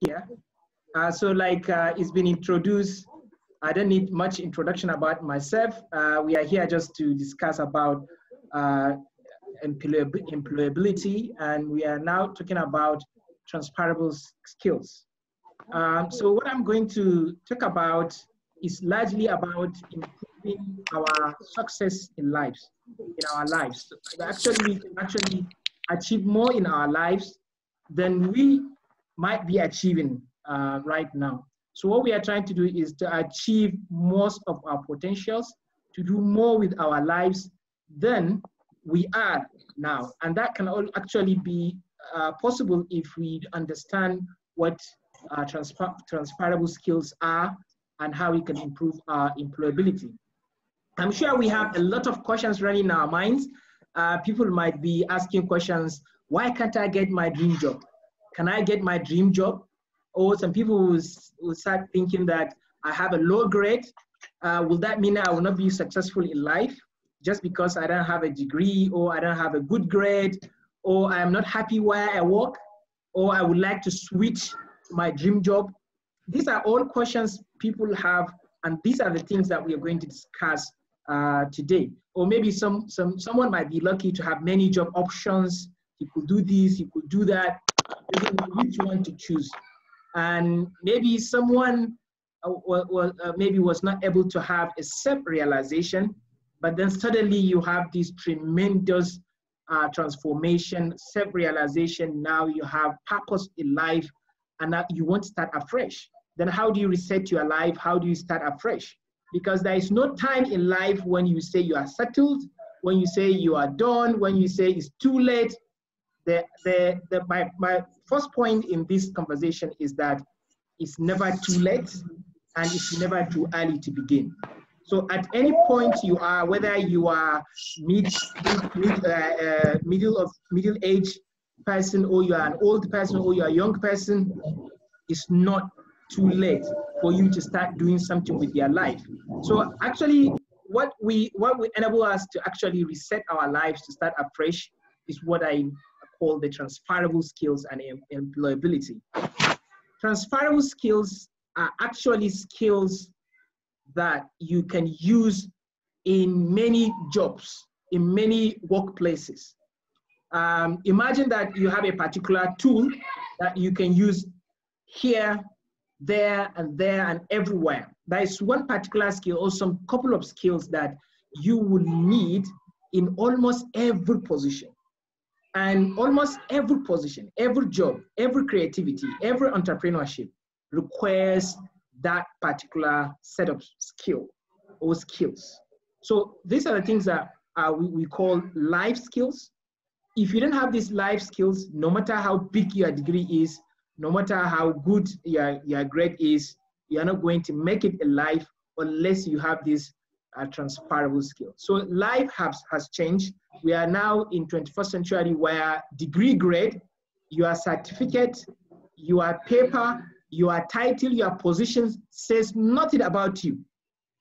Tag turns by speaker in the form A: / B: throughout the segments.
A: here. So like it's been introduced, I don't need much introduction about myself. We are here just to discuss about employability, and we are now talking about transferable skills. So what I'm going to talk about is largely about improving our success in our lives. Actually, we can actually achieve more in our lives than we might be achieving right now. So what we are trying to do is to achieve most of our potentials, to do more with our lives than we are now. And that can all actually be possible if we understand what transferable skills are and how we can improve our employability. I'm sure we have a lot of questions running in our minds. People might be asking questions, why can't I get my dream job? Can I get my dream job? Or some people will start thinking that I have a low grade. Will that mean I will not be successful in life just because I don't have a degree, or I don't have a good grade, or I'm not happy where I work, or I would like to switch to my dream job? These are all questions people have, and these are the things that we are going to discuss today. Or maybe someone might be lucky to have many job options. You could do this, you could do that. Which one to choose? And maybe someone maybe was not able to have a self-realization, but then suddenly you have this tremendous transformation, self-realization. Now you have purpose in life, and now you want to start afresh. Then how do you reset your life? How do you start afresh? Because there is no time in life when you say you are settled, when you say you are done, when you say it's too late. My first point in this conversation is that it's never too late and it's never too early to begin. So at any point you are, whether you are middle-aged person, or you are an old person, or you are a young person, it's not too late for you to start doing something with your life. So actually, what we enable us to actually reset our lives to start afresh is what I call the transferable skills and employability. Transferable skills are actually skills that you can use in many jobs, in many workplaces. Imagine that you have a particular tool that you can use here, there, and everywhere. There is one particular skill or some couple of skills that you will need in almost every position. And almost every position, every job, every creativity, every entrepreneurship requires that particular set of skill or skills. So these are the things that we call life skills. If you don't have these life skills, no matter how big your degree is, no matter how good your grade is, you're not going to make it in life unless you have these transferable skills. So life has changed. We are now in 21st century where degree grade, your certificate, your paper, your title, your position says nothing about you.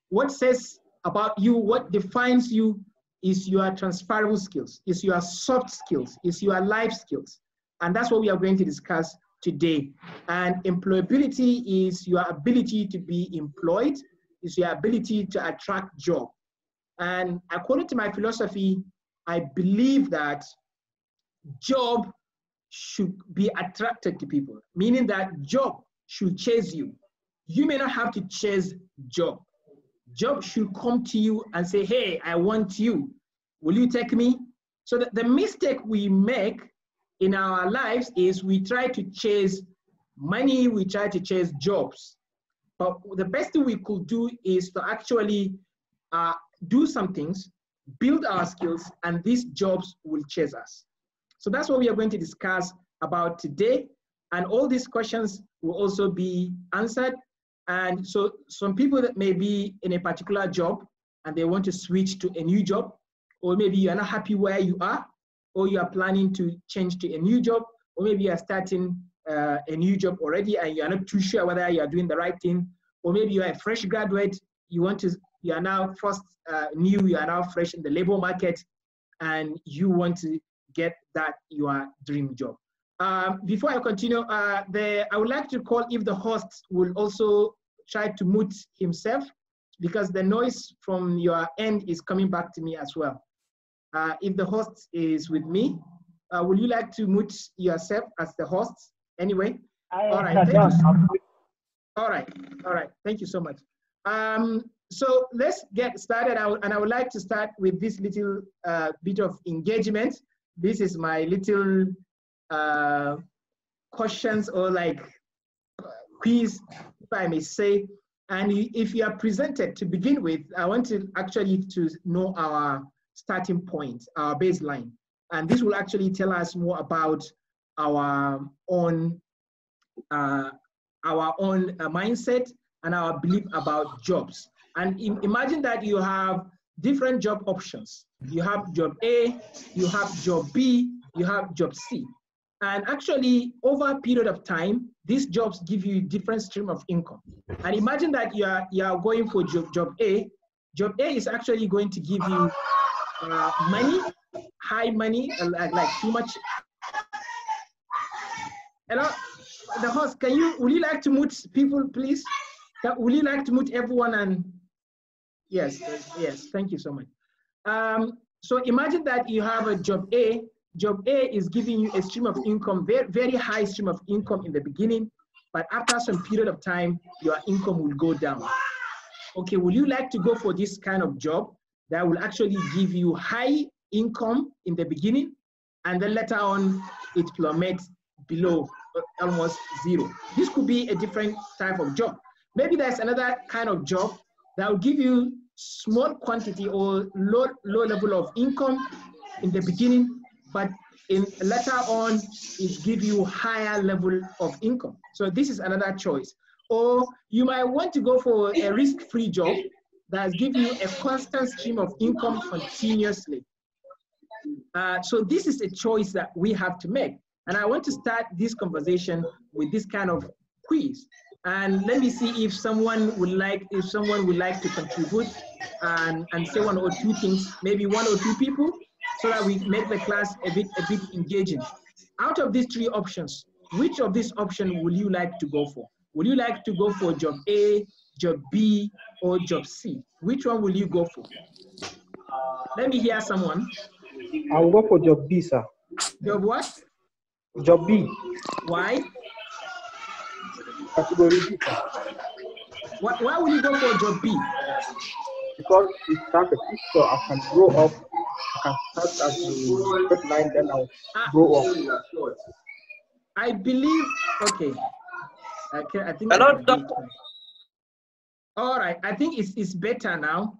A: What says about you, what defines you is your transferable skills, is your soft skills, is your life skills. And that's what we are going to discuss today. And employability is your ability to be employed, is your ability to attract job. And according to my philosophy, I believe that job should be attracted to people, meaning that job should chase you. You may not have to chase job. Job should come to you and say, hey, I want you. Will you take me? So the mistake we make in our lives is we try to chase money, we try to chase jobs. But the best thing we could do is to actually do some things, build our skills, and these jobs will chase us. So that's what we are going to discuss about today. And all these questions will also be answered. And so some people that may be in a particular job and they want to switch to a new job, or maybe you are not happy where you are, or you are planning to change to a new job, or maybe you are starting a new job already and you are not too sure whether you are doing the right thing, or maybe you are a fresh graduate, you are now you are now fresh in the labor market, and you want to get that your dream job. Before I continue, I would like to call if the host will also try to mute himself, because the noise from your end is coming back to me as well. If the host is with me, would you like to mute yourself as the host? Anyway, all right, thank you. All right, thank you so much. So let's get started out, and I would like to start with this little bit of engagement. This is my little questions or like quiz, if I may say. And if you are presented to begin with, I want to actually to know our starting point, our baseline. And this will actually tell us more about our own mindset and our belief about jobs. And imagine that you have different job options. You have job A, you have job B, you have job C. And actually, over a period of time, these jobs give you different stream of income. And imagine that you are going for job A. Job A is actually going to give you money, high money, like too much. Hello, the host, would you like to mute people, please? Would you like to mute everyone? And yes, thank you so much. So imagine that you have a job A. Job A is giving you a stream of income, very, very high stream of income in the beginning, but after some period of time, your income will go down. Okay, would you like to go for this kind of job that will actually give you high income in the beginning, and then later on, it plummets below almost zero? This could be a different type of job. Maybe there's another kind of job that will give you small quantity or low level of income in the beginning, but later on, it gives you higher level of income. So this is another choice. Or you might want to go for a risk-free job that gives you a constant stream of income continuously. So this is a choice that we have to make. And I want to start this conversation with this kind of quiz. And let me see if someone would like to contribute and say one or two things, maybe one or two people, so that we make the class a bit engaging. Out of these three options, which of these options will you like to go for? Will you like to go for job A, job B, or job C? Which one will you go for? Let me hear someone.
B: I'll go for job B, sir.
A: Job what?
B: Job B.
A: Why?
B: Category B, sir.
A: Why will you go for job B?
B: Because it starts a picture, so I can grow up. I can start as a first line, then I'll grow up.
A: I believe, okay. I think.
C: Hello, doctor.
A: All right, I think it's better now.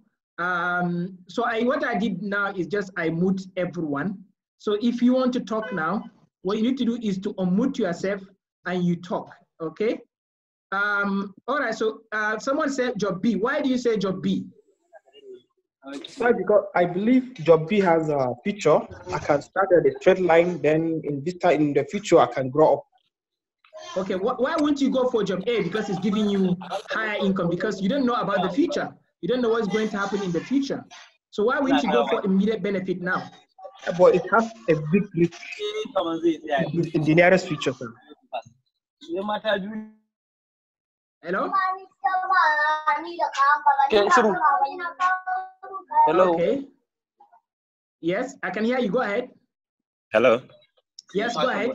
A: So what I did now is just I mute everyone. So if you want to talk now, what you need to do is to unmute yourself and you talk, okay? All right, so someone said job B. Why do you say job B?
B: Why? Because I believe job B has a future. I can start at a straight line, then in the future, I can grow up.
A: Okay, why won't you go for job A? Because it's giving you higher income, because you don't know about the future. You don't know what's going to happen in the future. So why wouldn't you go for immediate benefit now?
B: But it has a big risk in the nearest future, sir.
A: Hello?
C: Hello.
A: Okay. Yes, I can hear you. Go ahead.
D: Hello.
A: Yes, go ahead.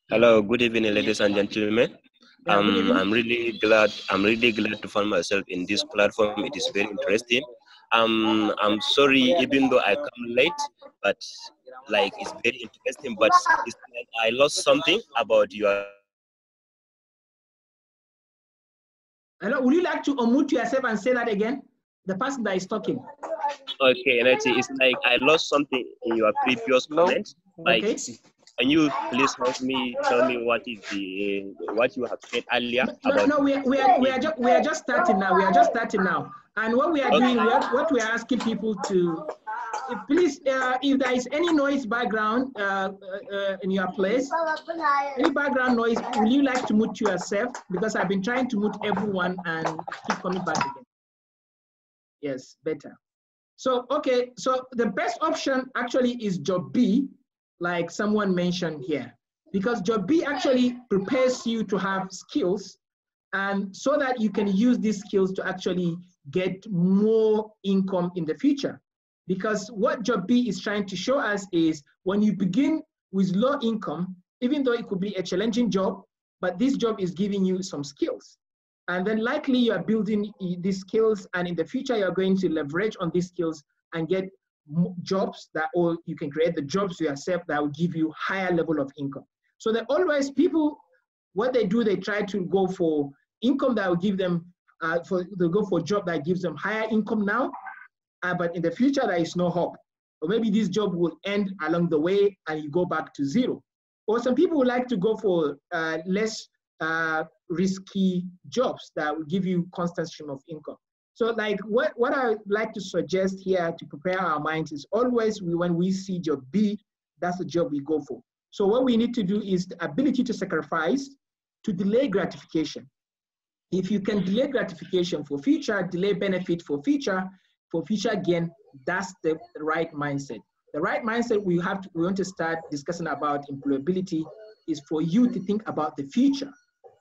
D: Hello. Good evening, ladies and gentlemen.
A: Yeah,
D: I'm really glad to find myself in this platform. It is very interesting. I'm sorry, even though I come late, but like it's very interesting. But it's like I lost something about your.
A: Hello, would you like to unmute yourself and say that again? The person that is talking.
D: Okay, and it's like I lost something in your previous comment. Like,
A: okay.
D: Can you please help me tell me what you have said earlier?
A: No, we are just starting now. We are just starting now. And what we are doing, what we are asking people to, please, if there is any noise background in your place, any background noise, will you like to mute yourself? Because I've been trying to mute everyone and keep coming back again. Yes, better. So, okay, so the best option actually is job B, like someone mentioned here. because job B actually prepares you to have skills, and so that you can use these skills to actually get more income in the future. Because what job B is trying to show us is when you begin with low income, even though it could be a challenging job, but this job is giving you some skills. And then likely you are building these skills, and in the future you're going to leverage on these skills and get jobs that, or you can create the jobs yourself that will give you higher level of income. So that always people, what they do, they try to go for income that will give them, they go for a job that gives them higher income now, but in the future there is no hope. Or maybe this job will end along the way and you go back to zero. Or some people would like to go for less risky jobs that will give you constant stream of income. So like what I would like to suggest here to prepare our minds is always when we see job B, that's the job we go for. So what we need to do is the ability to sacrifice, to delay gratification. If you can delay gratification for future, delay benefit for future gain, that's the right mindset. The right mindset we want to start discussing about employability is for you to think about the future.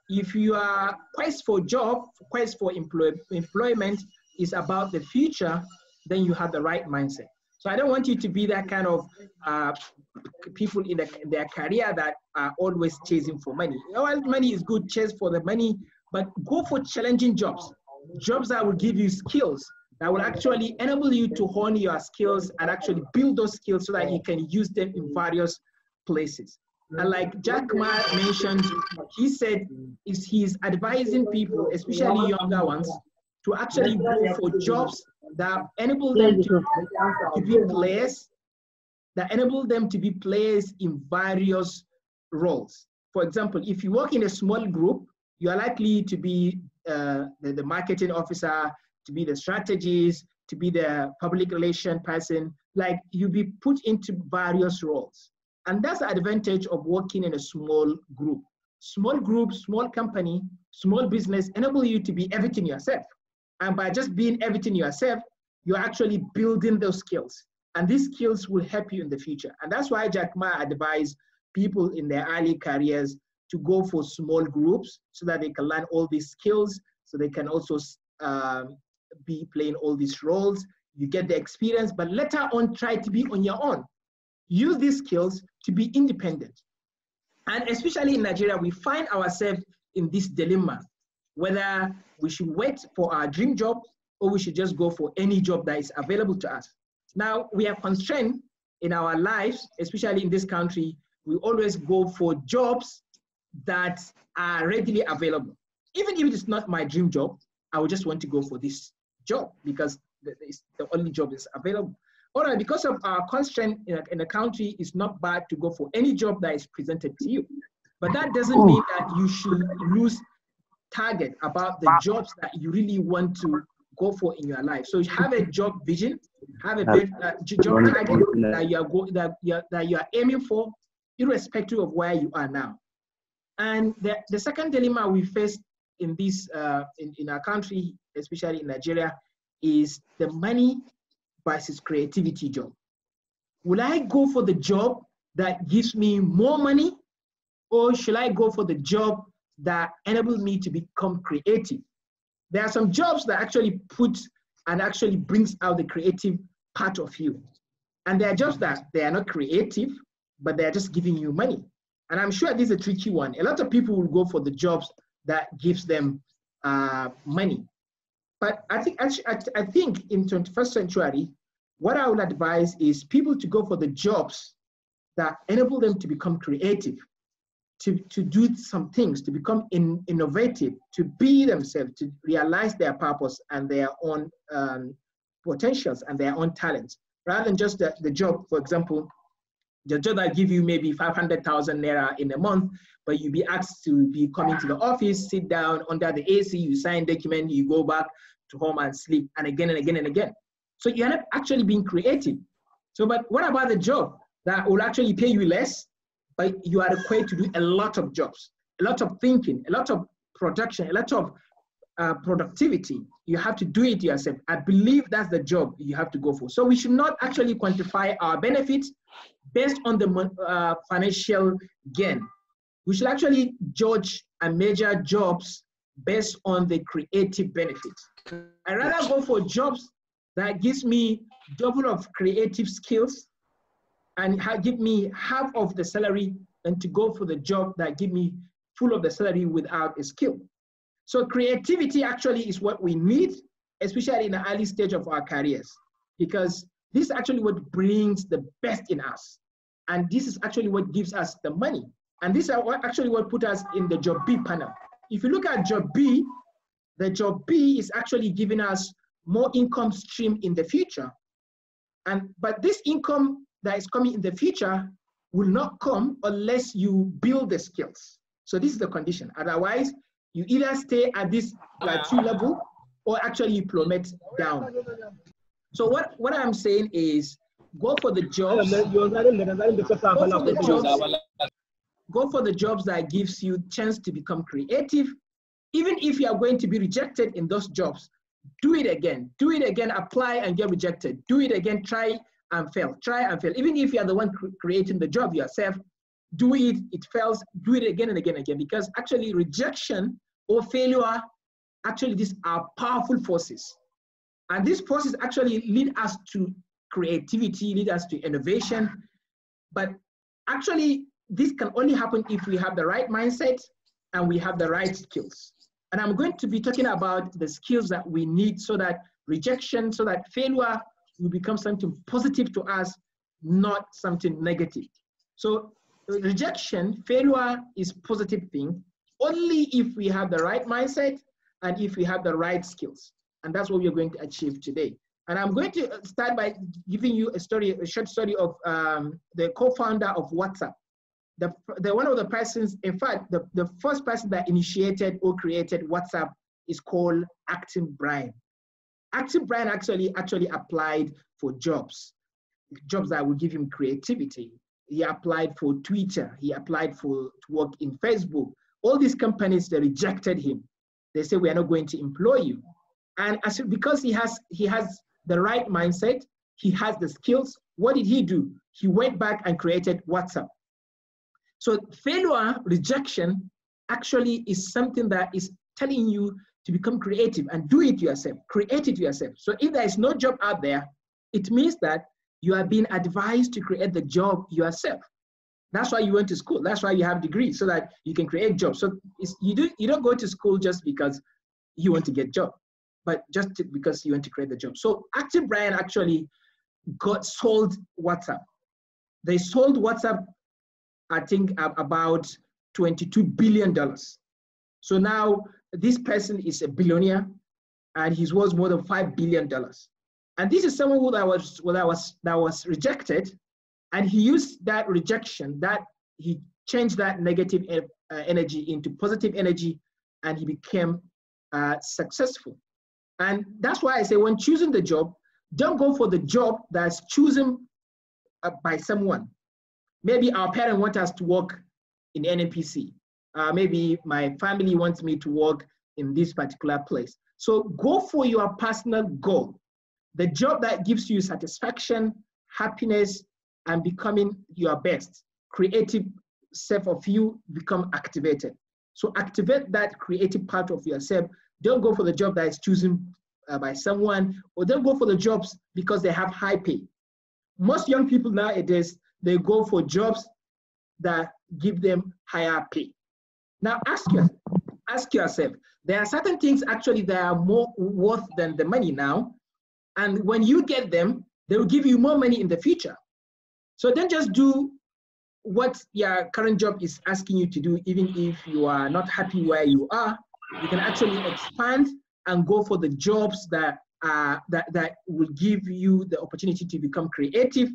A: If you are quest for job, quest for employment is about the future, then you have the right mindset. So I don't want you to be that kind of people in their career that are always chasing for money. Well, money is good, chase for the money, but go for challenging jobs, jobs that will give you skills, that will actually enable you to hone your skills and actually build those skills so that you can use them in various places. And like Jack Ma mentioned, he said he's advising people, especially younger ones, to actually go for jobs that enable them to be players, that enable them to be players in various roles. For example, if you work in a small group, you are likely to be the marketing officer, to be the strategist, to be the public relation person, like you'll be put into various roles. And that's the advantage of working in a small group. Small group, small company, small business enable you to be everything yourself. And by just being everything yourself, you're actually building those skills. And these skills will help you in the future. And that's why Jack Ma advised people in their early careers to go for small groups so that they can learn all these skills, so they can also be playing all these roles. You get the experience, but later on try to be on your own. Use these skills to be independent. And especially in Nigeria, we find ourselves in this dilemma, whether we should wait for our dream job or we should just go for any job that is available to us. Now, we are constrained in our lives, especially in this country. We always go for jobs that are readily available. Even if it's not my dream job, I would just want to go for this job because it's the only job that's available. All right, because of our constraint in the country, it's not bad to go for any job that is presented to you. But that doesn't mean that you should lose target about the jobs that you really want to go for in your life. So you have a job vision, have a job target that you are aiming for, irrespective of where you are now. And the second dilemma we face in this in our country, especially in Nigeria, is the money versus creativity job. Will I go for the job that gives me more money, or should I go for the job that enables me to become creative? There are some jobs that actually actually brings out the creative part of you. And there are jobs that they are not creative, but they are just giving you money. And I'm sure this is a tricky one. A lot of people will go for the jobs that gives them money. But I think in 21st century, what I would advise is people to go for the jobs that enable them to become creative, to do some things, to become innovative, to be themselves, to realize their purpose and their own potentials and their own talents, rather than just the job. For example, the job that give you maybe 500,000 naira in a month, but you be asked to be coming to the office, sit down under the AC, you sign document, you go back to home and sleep, and again and again and again. So you're not actually being creative. So, but what about the job that will actually pay you less, but you are required to do a lot of jobs, a lot of thinking, a lot of production, a lot of productivity? You have to do it yourself. I believe that's the job you have to go for. So we should not actually quantify our benefits based on the financial gain. We should actually judge and measure jobs based on the creative benefits. I rather go for jobs that gives me double of creative skills and give me half of the salary than to go for the job that give me full of the salary without a skill. So creativity actually is what we need, especially in the early stage of our careers, because this is actually what brings the best in us. And this is actually what gives us the money. And this is actually what put us in the job B panel. If you look at job B, the job B is actually giving us more income stream in the future. But this income that is coming in the future will not come unless you build the skills. So this is the condition. Otherwise, you either stay at this plateau level or actually you plummet down. So what I'm saying is go for the jobs. Go for the jobs that gives you chance to become creative. Even if you are going to be rejected in those jobs, do it again. Do it again, apply and get rejected. Do it again, try and fail. Try and fail. Even if you are the one creating the job yourself, do it, it fails, do it again and again and again. Because actually rejection or failure, actually these are powerful forces. And these forces actually lead us to creativity, lead us to innovation. But actually, this can only happen if we have the right mindset and we have the right skills. And I'm going to be talking about the skills that we need so that rejection, so that failure will become something positive to us, not something negative. So rejection, failure is a positive thing only if we have the right mindset and if we have the right skills. And that's what we're going to achieve today. And I'm going to start by giving you a short story of the co-founder of WhatsApp. The one of the persons, in fact, the first person that initiated or created WhatsApp is called Acting Brian. Acting Brian actually applied for jobs that would give him creativity. He applied for Twitter. He applied to work in Facebook. All these companies, they rejected him. They say, we are not going to employ you. And because he has the right mindset, he has the skills, what did he do? He went back and created WhatsApp. So failure, rejection, actually is something that is telling you to become creative and do it yourself, create it yourself. So if there is no job out there, it means that you are being advised to create the job yourself. That's why you went to school. That's why you have degrees, so that you can create jobs. So you don't go to school just because you want to get a job, but just because you want to create the job. So Active Brian actually sold WhatsApp. They sold WhatsApp, I think, about $22 billion. So now this person is a billionaire and he's worth more than $5 billion. And this is someone that was rejected, and he used that rejection, that he changed that negative energy into positive energy, and he became successful. And that's why I say, when choosing the job, don't go for the job that's chosen by someone. Maybe our parent wants us to work in NNPC. Maybe my family wants me to work in this particular place. So go for your personal goal. The job that gives you satisfaction, happiness, and becoming your best. Creative self of you become activated. So activate that creative part of yourself. Don't go for the job that is chosen by someone, or don't go for the jobs because they have high pay. Most young people nowadays, they go for jobs that give them higher pay. Now ask yourself, there are certain things actually that are more worth than the money now. And when you get them, they will give you more money in the future. So don't just do what your current job is asking you to do, even if you are not happy where you are. You can actually expand and go for the jobs that will give you the opportunity to become creative.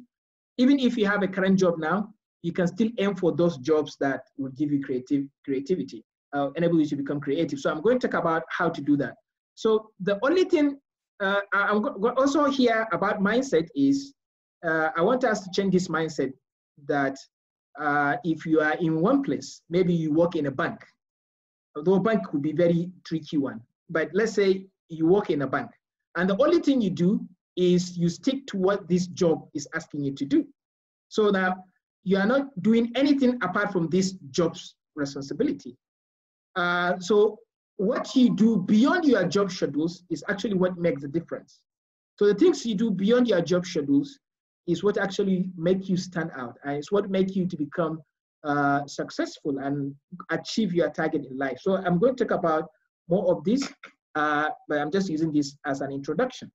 A: Even if you have a current job now, you can still aim for those jobs that will give you creativity, enable you to become creative. So I'm going to talk about how to do that. So the only thing I'm also here about mindset is, I want us to change this mindset that if you are in one place, maybe you work in a bank, although a bank could be a very tricky one, but let's say you work in a bank and the only thing you do is you stick to what this job is asking you to do. So now you are not doing anything apart from these jobs responsibility. So what you do beyond your job schedules is actually what makes the difference. So the things you do beyond your job schedules is what actually make you stand out, and it's what make you to become successful and achieve your target in life. So I'm going to talk about more of this, but I'm just using this as an introduction.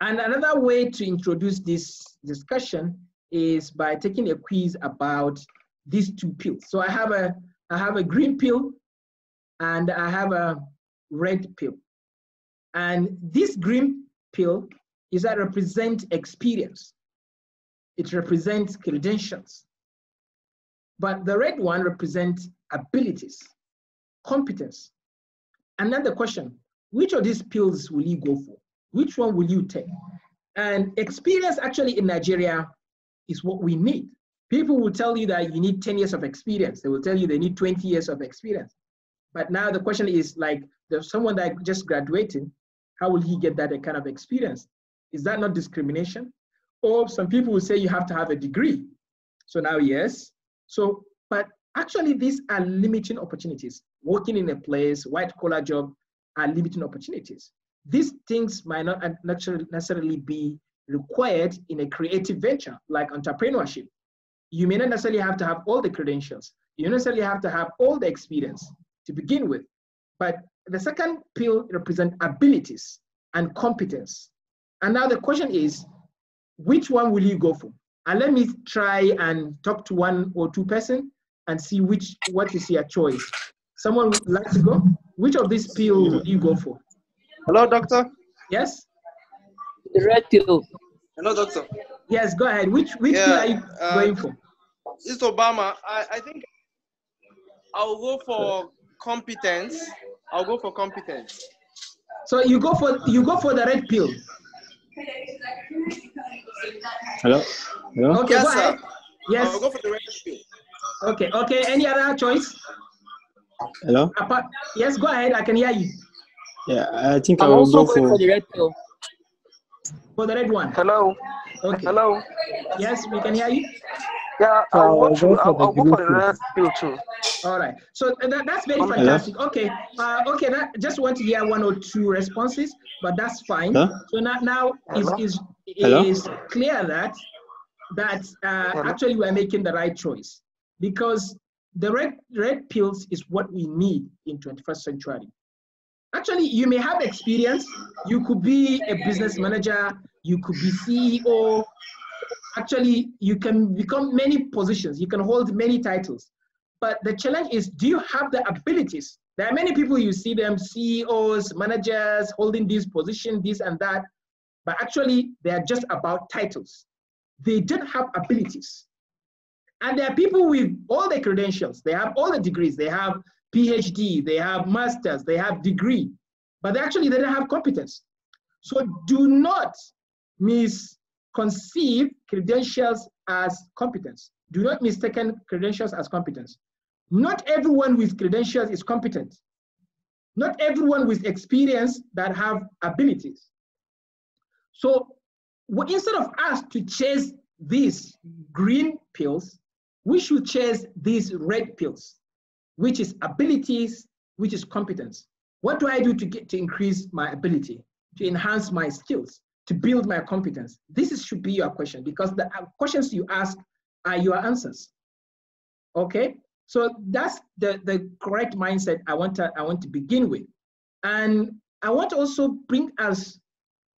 A: And another way to introduce this discussion is by taking a quiz about these two pills. So I have a green pill and I have a red pill. And this green pill is that represent experience. It represents credentials. But the red one represents abilities, competence. Another question, which of these pills will you go for? Which one will you take? And experience actually in Nigeria is what we need. People will tell you that you need 10 years of experience. They will tell you they need 20 years of experience. But now the question is, like, there's someone that just graduated, how will he get that kind of experience? Is that not discrimination? Or some people will say you have to have a degree. So now, yes. So, but actually these are limiting opportunities. Working in a place, white collar job are limiting opportunities. These things might not necessarily be required in a creative venture like entrepreneurship. You may not necessarily have to have all the credentials. You don't necessarily have to have all the experience to begin with. But the second pill represents abilities and competence. And now the question is, which one will you go for? And let me try and talk to one or two person and see what is your choice. Someone would like to go? Which of these pills will you go for?
B: Hello, doctor.
A: Yes?
C: The red pill.
B: Hello, doctor.
A: Yes, go ahead. Which pill are you going for?
B: This is Obama. I think I'll go for competence. I'll go for competence.
A: So you go for the red pill.
E: Hello? Hello?
A: Okay,
B: Yes,
A: go ahead.
B: sir.
A: Yes.
B: I'll go for the red pill.
A: Okay, okay. Any other choice?
E: Hello?
A: Yes, go ahead. I can hear you.
E: Yeah, I think I
C: I'm
E: will
C: also
E: go
C: going
E: for
C: for the red pill.
A: For the red one.
C: Hello.
A: Okay.
C: Hello.
A: Yes, we can hear you.
C: Yeah,
E: I'll go
C: I'll go
E: for
C: for
E: the
C: the red pill too.
A: All right. So that's very
E: Hello?
A: fantastic. Okay. Okay. Just want to hear one or two responses, but that's fine.
E: Huh?
A: So now
C: Hello?
A: is clear that actually we're making the right choice, because the red pills is what we need in 21st century. Actually, you may have experience. You could be a business manager. You could be CEO. Actually, you can become many positions. You can hold many titles. But the challenge is, do you have the abilities? There are many people, you see them, CEOs, managers, holding this position, this and that. But actually, they are just about titles. They don't have abilities. And there are people with all the credentials. They have all the degrees. They have PhD, they have masters, they have degree, but actually they don't have competence. So do not misconceive credentials as competence. Do not mistake credentials as competence. Not everyone with credentials is competent. Not everyone with experience that have abilities. So instead of us to chase these green pills, we should chase these red pills, which is abilities, which is competence. What do I do to increase my ability, to enhance my skills, to build my competence? This should be your question, because the questions you ask are your answers. Okay, so that's the correct mindset I want to begin with. And I want to also bring us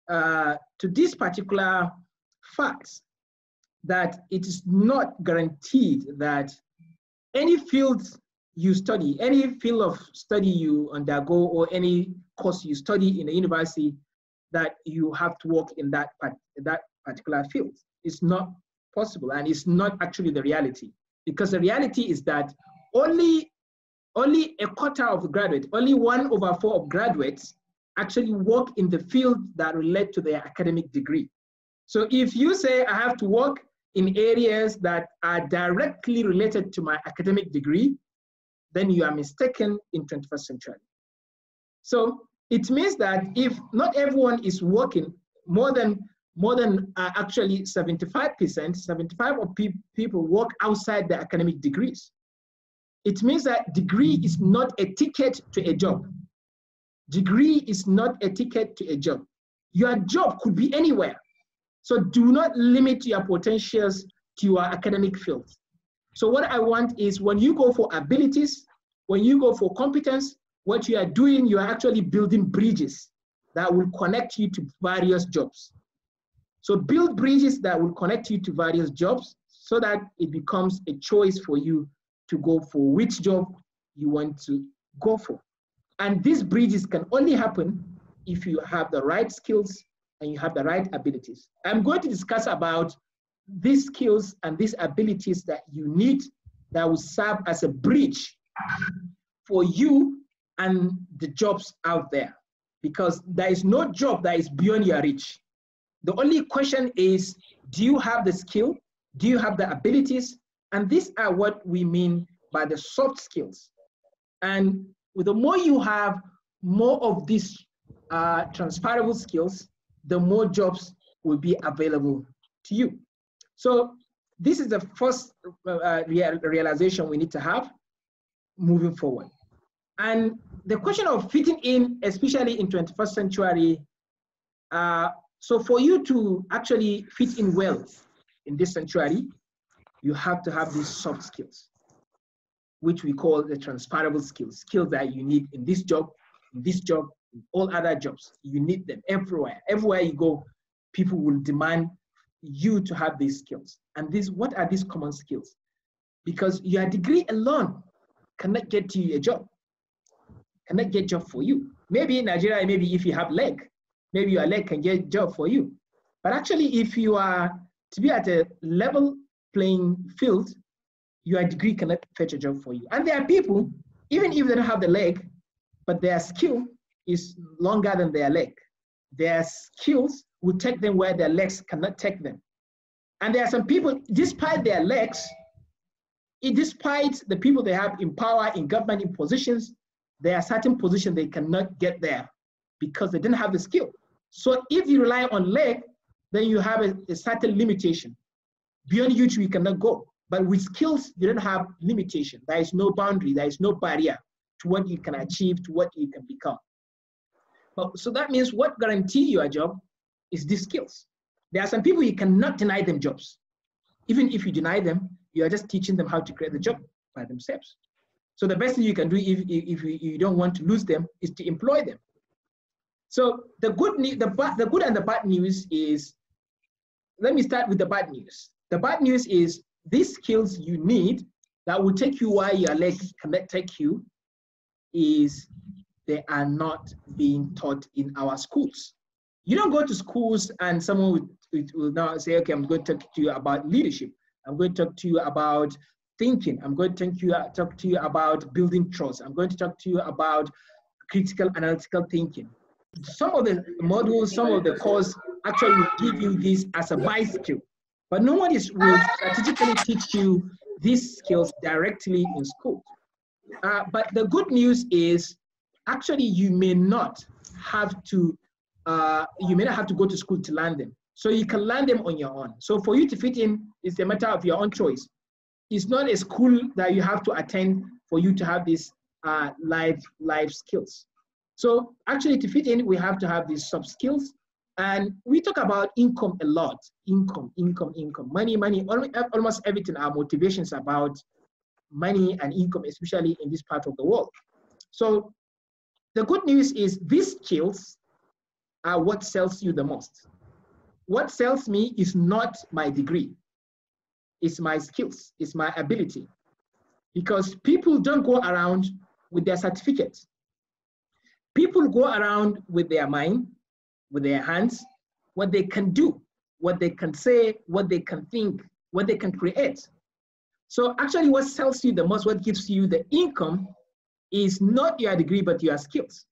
A: to this particular fact that it is not guaranteed that any field you study, any field of study you undergo, or any course you study in a university, that you have to work in that particular field. It's not possible, and it's not actually the reality, because the reality is that only a quarter of the graduates, only 1/4 of graduates actually work in the field that relate to their academic degree. So if you say I have to work in areas that are directly related to my academic degree, then you are mistaken in 21st century. So it means that if not everyone is working, more than actually 75% of people work outside their academic degrees. It means that degree is not a ticket to a job. Degree is not a ticket to a job. Your job could be anywhere. So do not limit your potentials to your academic field. So what I want is when you go for abilities, when you go for competence, what you are doing, you are actually building bridges that will connect you to various jobs. So build bridges that will connect you to various jobs so that it becomes a choice for you to go for which job you want to go for. And these bridges can only happen if you have the right skills and you have the right abilities. I'm going to discuss about these skills and these abilities that you need that will serve as a bridge for you and the jobs out there, because there is no job that is beyond your reach. The only question is, do you have the skill? Do you have the abilities? And these are what we mean by the soft skills. And with the more you have more of these transferable skills, the more jobs will be available to you. So this is the first realization we need to have moving forward. And the question of fitting in, especially in 21st century, so for you to actually fit in well in this century, you have to have these soft skills, which we call the transferable skills, skills that you need in this job, in all other jobs. You need them everywhere. Everywhere you go, people will demand you to have these skills. And what are these common skills? Because your degree alone cannot get you a job, cannot get a job for you. Maybe in Nigeria, maybe if you have leg, maybe your leg can get a job for you. But actually, if you are to be at a level playing field, your degree cannot fetch a job for you. And there are people, even if they don't have the leg, but their skill is longer than their leg. Their skills will take them where their legs cannot take them. And there are some people, despite their legs, despite the people they have in power, in government, in positions, there are certain positions they cannot get there because they didn't have the skill. So if you rely on leg, then you have a certain limitation. Beyond which we cannot go. But with skills, you don't have limitation. There is no boundary, there is no barrier to what you can achieve, to what you can become. So that means what guarantees you a job is these skills. There are some people you cannot deny them jobs. Even if you deny them, you are just teaching them how to create the job by themselves. So the best thing you can do if you don't want to lose them is to employ them. So the good and the bad news is, let me start with the bad news. The bad news is these skills you need that will take you where your legs cannot take you is they are not being taught in our schools. You don't go to schools and someone will now say, okay, I'm going to talk to you about leadership. I'm going to talk to you about thinking. I'm going to talk to you about building trust. I'm going to talk to you about critical analytical thinking. Some of the modules, some of the course actually will give you this as a bicycle, but no one will strategically teach you these skills directly in school. But the good news is, actually, you may not have to go to school to learn them. So you can learn them on your own. So for you to fit in, it's a matter of your own choice. It's not a school that you have to attend for you to have these life skills. So actually, to fit in, we have to have these soft skills. And we talk about income a lot. Income, money. Almost everything, our motivations about money and income, especially in this part of the world. So the good news is these skills are what sells you the most. What sells me is not my degree. It's my skills, it's my ability. Because people don't go around with their certificates. People go around with their mind, with their hands, what they can do, what they can say, what they can think, what they can create. So actually what sells you the most, what gives you the income is not your degree, but your skills.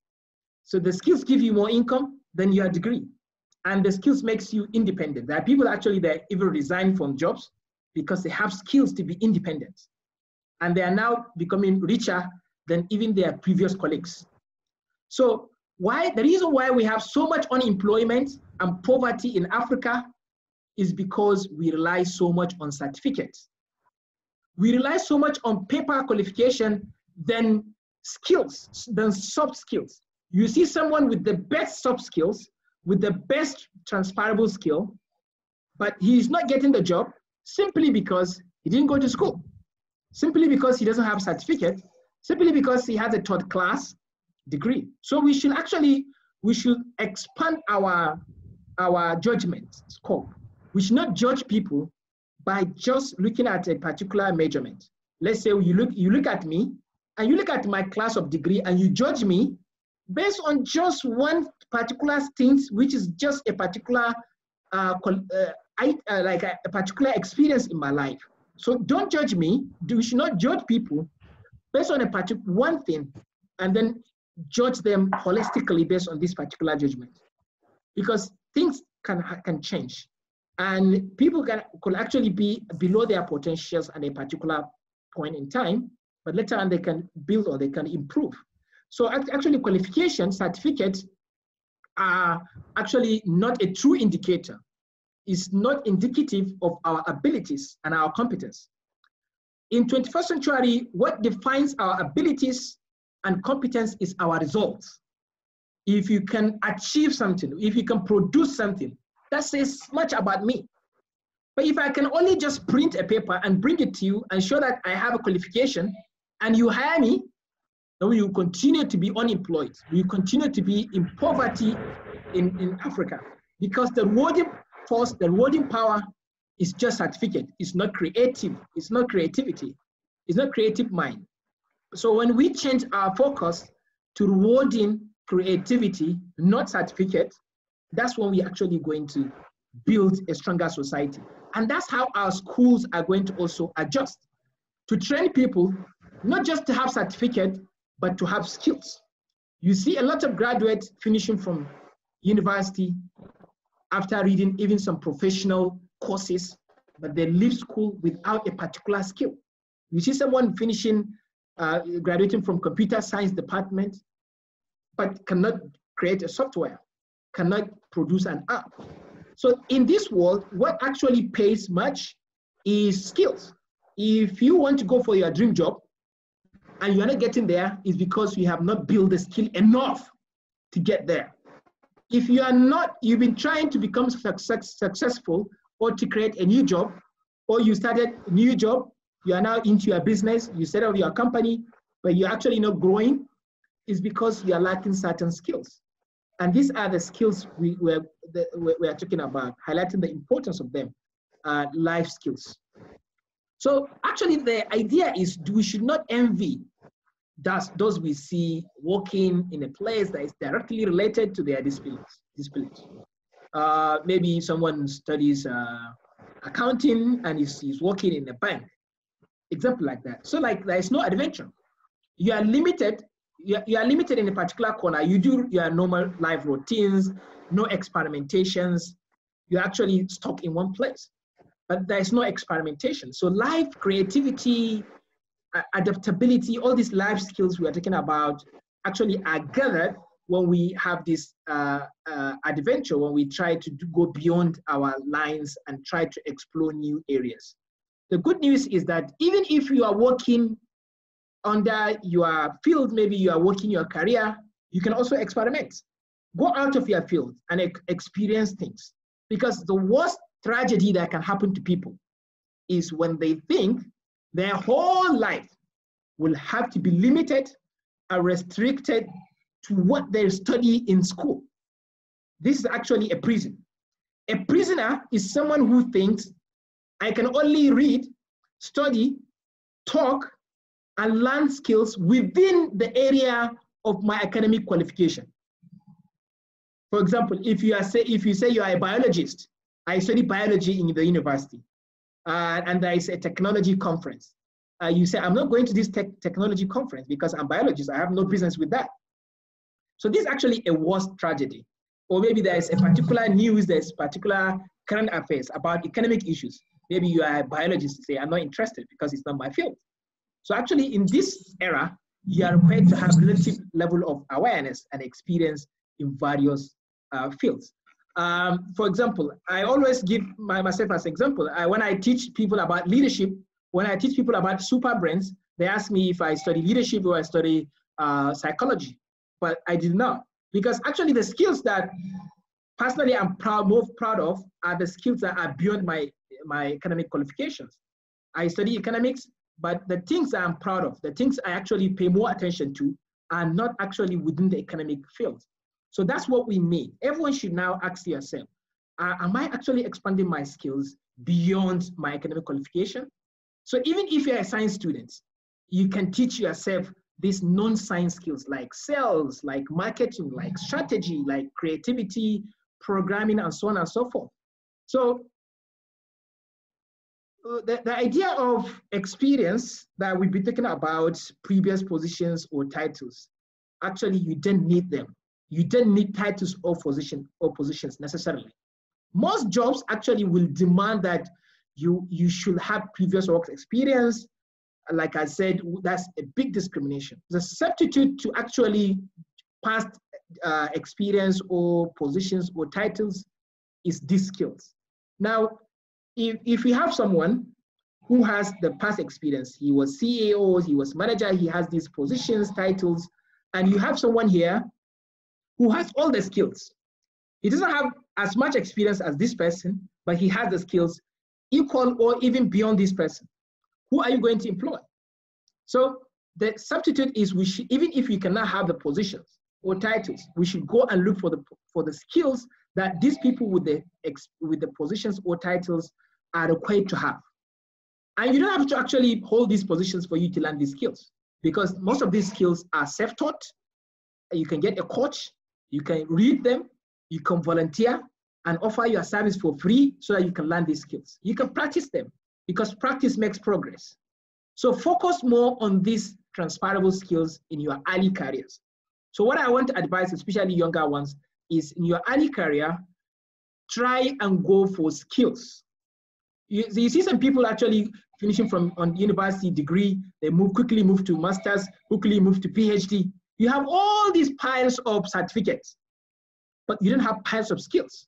A: So the skills give you more income than your degree. And the skills makes you independent. There are people actually that even resign from jobs because they have skills to be independent. And they are now becoming richer than even their previous colleagues. So the reason why we have so much unemployment and poverty in Africa is because we rely so much on certificates. We rely so much on paper qualification than skills, than soft skills. You see someone with the best soft skills, with the best transferable skill, but he's not getting the job simply because he didn't go to school, simply because he doesn't have a certificate, simply because he has a third class degree. So we should expand our judgment scope. We should not judge people by just looking at a particular measurement. Let's say you look at me and you look at my class of degree and you judge me based on just one particular thing, which is just a particular like a particular experience in my life. So don't judge me. We should not judge people based on a particular one thing and then judge them holistically based on this particular judgment, because things can change, and people could actually be below their potentials at a particular point in time, but later on they can build or they can improve. So actually qualification certificates are actually not a true indicator. It's not indicative of our abilities and our competence. In 21st century, what defines our abilities and competence is our results. If you can achieve something, if you can produce something, that says much about me. But if I can only just print a paper and bring it to you and show that I have a qualification and you hire me, then we will continue to be unemployed. We will continue to be in poverty in Africa, because the rewarding force, the rewarding power is just certificate. It's not creative. It's not creativity. It's not creative mind. So when we change our focus to rewarding creativity, not certificate, that's when we're actually going to build a stronger society. And that's how our schools are going to also adjust to train people, not just to have certificate, but to have skills. You see a lot of graduates finishing from university after reading even some professional courses, but they leave school without a particular skill. You see someone finishing, graduating from computer science department, but cannot create a software, cannot produce an app. So in this world, what actually pays much is skills. If you want to go for your dream job and you're not getting there, it's because you have not built the skill enough to get there. If you are not, you've been trying to become successful or to create a new job, or you started a new job, you are now into your business, you set up your company, but you're actually not growing, is because you are lacking certain skills. And these are the skills we are talking about, highlighting the importance of them, life skills. So actually the idea is we should not envy those we see working in a place that is directly related to their disciplines. Maybe someone studies accounting and is working in a bank, example like that. So like there is no adventure. You are limited. You are limited in a particular corner. You do your normal life routines, no experimentations. You're actually stuck in one place, but there is no experimentation. So life, creativity, adaptability, all these life skills we are talking about actually are gathered when we have this adventure, when we try to go beyond our lines and try to explore new areas. The good news is that even if you are working under your field, maybe you are working your career, you can also experiment. Go out of your field and experience things. Because the worst tragedy that can happen to people is when they think their whole life will have to be limited and restricted to what they study in school. This is actually a prison. A prisoner is someone who thinks, I can only read, study, talk, and learn skills within the area of my academic qualification. For example, if you say you are a biologist, I study biology in the university, and there is a technology conference. You say, I'm not going to this technology conference because I'm a biologist, I have no business with that. So this is actually a worse tragedy. Or maybe there is a particular news, there's particular current affairs about economic issues. Maybe you are a biologist, say, I'm not interested because it's not my field. So actually in this era, you are required to have relative level of awareness and experience in various fields. For example, I always give myself as an example. When I teach people about leadership, when I teach people about super brains, they ask me if I study leadership or I study psychology, but I did not. Because actually the skills that personally I'm most proud of are the skills that are beyond my academic qualifications. I study economics, but the things I'm proud of, the things I actually pay more attention to are not actually within the academic field. So that's what we mean. Everyone should now ask yourself, am I actually expanding my skills beyond my academic qualification? So even if you're a science student, you can teach yourself these non-science skills like sales, like marketing, like strategy, like creativity, programming, and so on and so forth. So the idea of experience that we've been talking about, previous positions or titles, actually you don't need them. You don't need titles or positions necessarily. Most jobs actually will demand that you should have previous work experience. Like I said, that's a big discrimination. The substitute to actually past experience or positions or titles is these skills. Now, if we have someone who has the past experience, he was CEO, he was manager, he has these positions, titles, and you have someone here who has all the skills. He doesn't have as much experience as this person, but he has the skills equal or even beyond this person. Who are you going to employ? So the substitute is we should, even if you cannot have the positions or titles, we should go and look for the skills that these people with the positions or titles are required to have. And you don't have to actually hold these positions for you to learn these skills, because most of these skills are self-taught. You can get a coach, you can read them, you can volunteer and offer your service for free so that you can learn these skills. You can practice them because practice makes progress. So focus more on these transferable skills in your early careers. So what I want to advise, especially younger ones, is in your early career, try and go for skills. You see some people actually finishing from on university degree, they quickly move to masters, quickly move to PhD. You have all these piles of certificates, but you don't have piles of skills.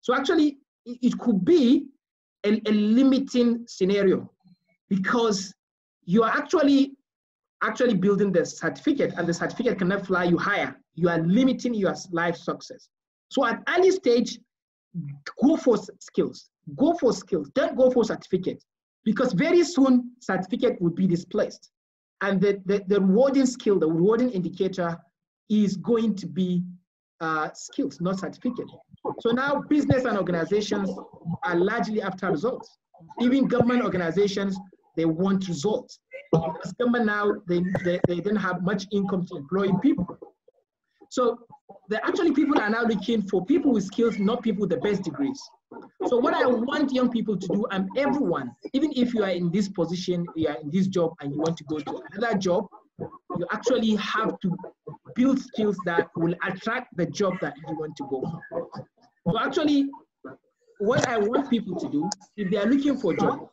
A: So actually, it could be a limiting scenario, because you are actually building the certificate, and the certificate cannot fly you higher. You are limiting your life success. So at early stage, go for skills. Go for skills. Don't go for certificate, because very soon certificate will be displaced, and the rewarding skill, the rewarding indicator, is going to be skills, not certificate. So now business and organizations are largely after results. Even government organizations, they want results. Because government now, they don't have much income to employ people. So actually people are now looking for people with skills, not people with the best degrees. So what I want young people to do, and everyone, even if you are in this position, you are in this job and you want to go to another job, you actually have to build skills that will attract the job that you want to go for. So actually, what I want people to do, if they are looking for a job,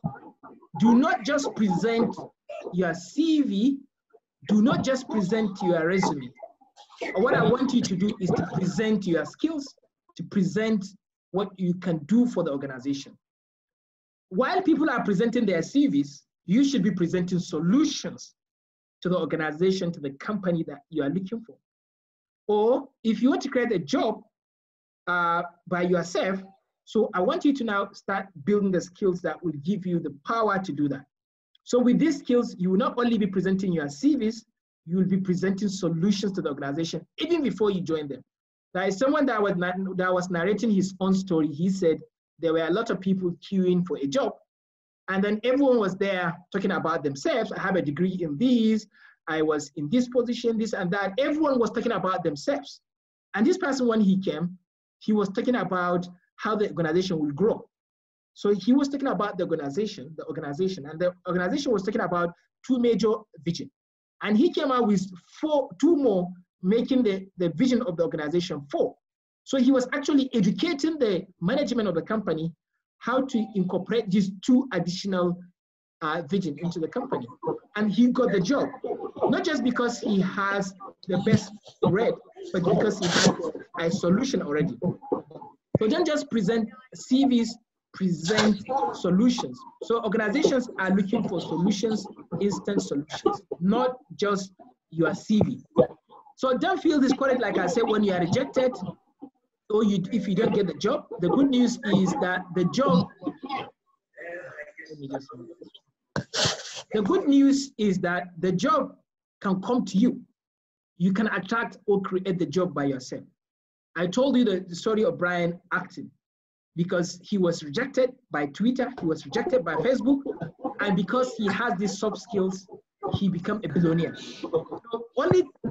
A: do not just present your CV, do not just present your resume. What I want you to do is to present your skills, to present what you can do for the organization. While people are presenting their CVs, you should be presenting solutions to the organization, to the company that you are looking for. Or if you want to create a job by yourself, so I want you to now start building the skills that will give you the power to do that. So with these skills, you will not only be presenting your CVs, you will be presenting solutions to the organization even before you join them. There is someone that was narrating his own story. He said there were a lot of people queuing for a job, and then everyone was there talking about themselves. I have a degree in this, I was in this position, this and that. Everyone was talking about themselves. And this person, when he came, he was talking about how the organization will grow. So he was talking about the organization, and the organization was talking about two major visions. And he came out with two more, making the vision of the organization 4. So he was actually educating the management of the company how to incorporate these 2 additional vision into the company. And he got the job, not just because he has the best grade, but because he had a solution already. So don't just present CVs present solutions. So organizations are looking for solutions, instant solutions, not just your CV. So don't feel discouraged, like I said, when you are rejected or if you don't get the job. The good news is that the job, the good news is that the job can come to you. You can attract or create the job by yourself. I told you the story of Brian Acton, because he was rejected by Twitter, he was rejected by Facebook, and because he has these soft skills, he became a billionaire. So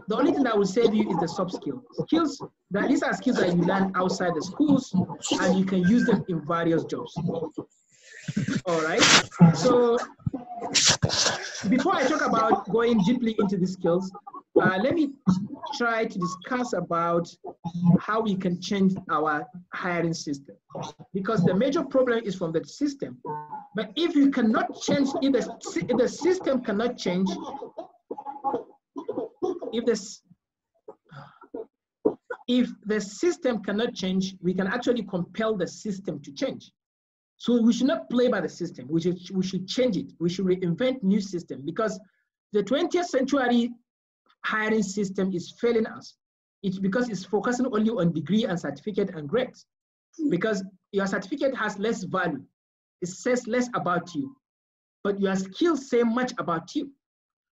A: the only thing that will save you is the soft skills. These are skills that you learn outside the schools, and you can use them in various jobs. All right. So before I talk about going deeply into the skills, let me try to discuss about how we can change our hiring system, because the major problem is from the system. But if you cannot change, if the system cannot change, if the system cannot change, we can actually compel the system to change. So we should not play by the system. We should change it. We should reinvent new system, because the 20th century hiring system is failing us. It's because it's focusing only on degree and certificate and grades, because your certificate has less value. It says less about you, but your skills say much about you.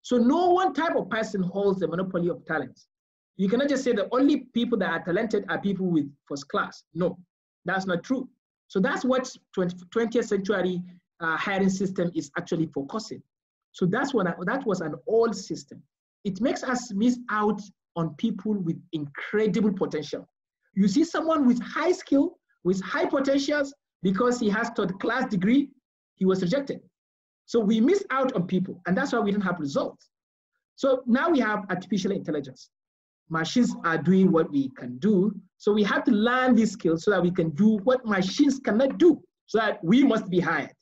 A: So no one type of person holds the monopoly of talent. You cannot just say the only people that are talented are people with first class. No, that's not true. So that's what 20th century hiring system is actually focusing. So that was an old system. It makes us miss out on people with incredible potential. You see someone with high skill, with high potentials, because he has third-class degree, he was rejected. So we miss out on people, and that's why we don't have results. So now we have artificial intelligence. Machines are doing what we can do. So we have to learn these skills so that we can do what machines cannot do, so that we must be hired.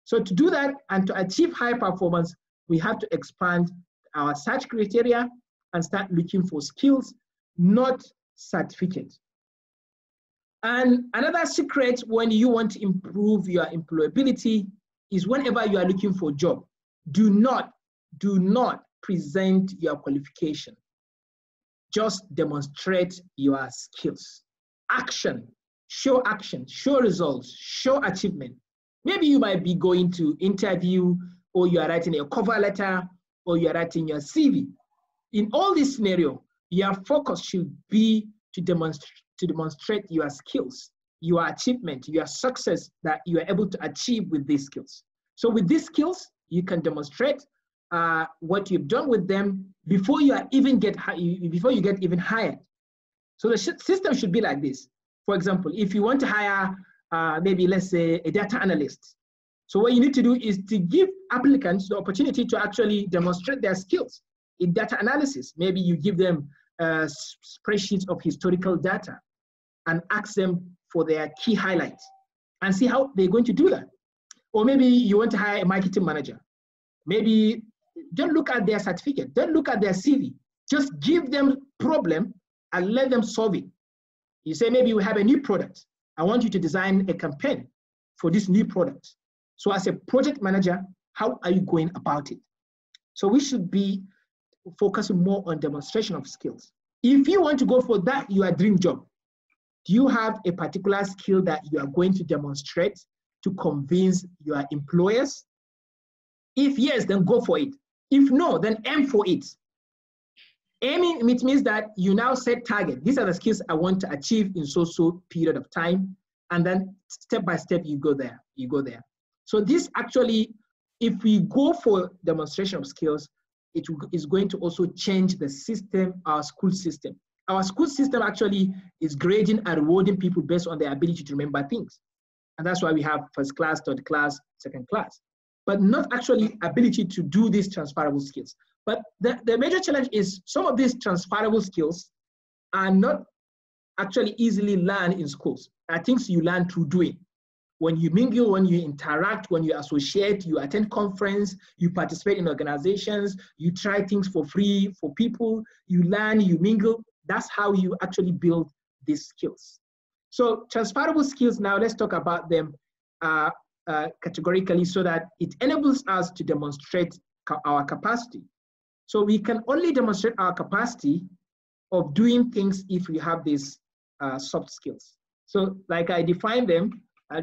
A: So to do that and to achieve high performance, we have to expand our search criteria and start looking for skills, not certificates. And another secret when you want to improve your employability is whenever you are looking for a job, do not present your qualification. Just demonstrate your skills. Action, show results, show achievement. Maybe you might be going to interview, or you are writing a cover letter, or you are writing your CV. In all this scenario, your focus should be to demonstrate your skills, your achievement, your success that you are able to achieve with these skills. So with these skills, you can demonstrate what you've done with them before you get even hired. So the system should be like this. For example, if you want to hire maybe let's say a data analyst, so what you need to do is to give applicants the opportunity to actually demonstrate their skills in data analysis. Maybe you give them spreadsheets of historical data and ask them for their key highlights and see how they're going to do that. Or maybe you want to hire a marketing manager. Maybe don't look at their certificate, don't look at their CV. Just give them problem and let them solve it. You say, maybe we have a new product. I want you to design a campaign for this new product. So as a project manager, how are you going about it? So we should be focusing more on demonstration of skills. If you want to go for that, your dream job, do you have a particular skill that you are going to demonstrate to convince your employers? If yes, then go for it. If no, then aim for it. Aiming, it means that you now set target. These are the skills I want to achieve in so period of time. And then step by step, you go there. So this actually, if we go for demonstration of skills, it is going to also change the system, our school system. Our school system actually is grading and rewarding people based on their ability to remember things. And that's why we have first class, third class, second class, but not actually ability to do these transferable skills. But the major challenge is some of these transferable skills are not actually easily learned in schools. Are things you learn through doing. When you mingle, when you interact, when you associate, you attend conference, you participate in organizations, you try things for free for people, you learn, you mingle. That's how you actually build these skills. So transferable skills, now let's talk about them categorically so that it enables us to demonstrate our capacity. So we can only demonstrate our capacity of doing things if we have these soft skills. So like I define them,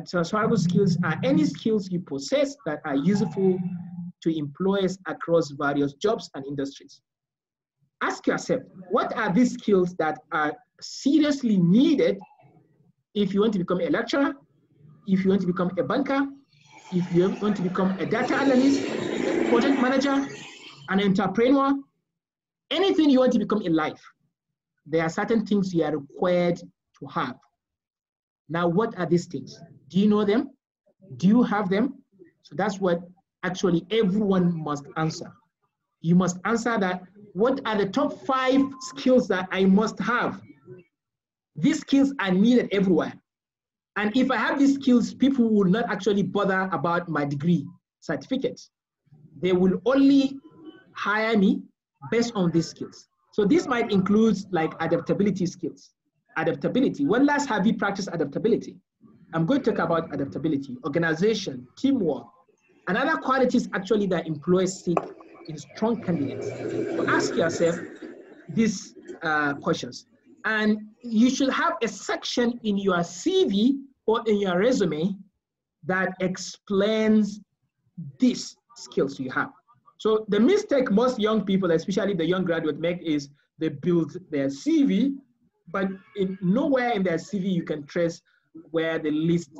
A: transferable skills are any skills you possess that are useful to employers across various jobs and industries. Ask yourself, what are these skills that are seriously needed if you want to become a lecturer, if you want to become a banker, if you want to become a data analyst, project manager, an entrepreneur, anything you want to become in life, there are certain things you are required to have. Now, what are these things? Do you know them? Do you have them? So that's what actually everyone must answer. You must answer that, what are the top 5 skills that I must have? These skills are needed everywhere. And if I have these skills, people will not actually bother about my degree certificate. They will only hire me based on these skills. So this might include like adaptability skills. Adaptability. When last have you practiced adaptability? I'm going to talk about adaptability, organization, teamwork, and other qualities actually that employers seek in strong candidates. So ask yourself these questions. And you should have a section in your CV or in your resume that explains these skills you have. So the mistake most young people, especially the young graduate, make is they build their CV, but nowhere in their CV you can trace where they list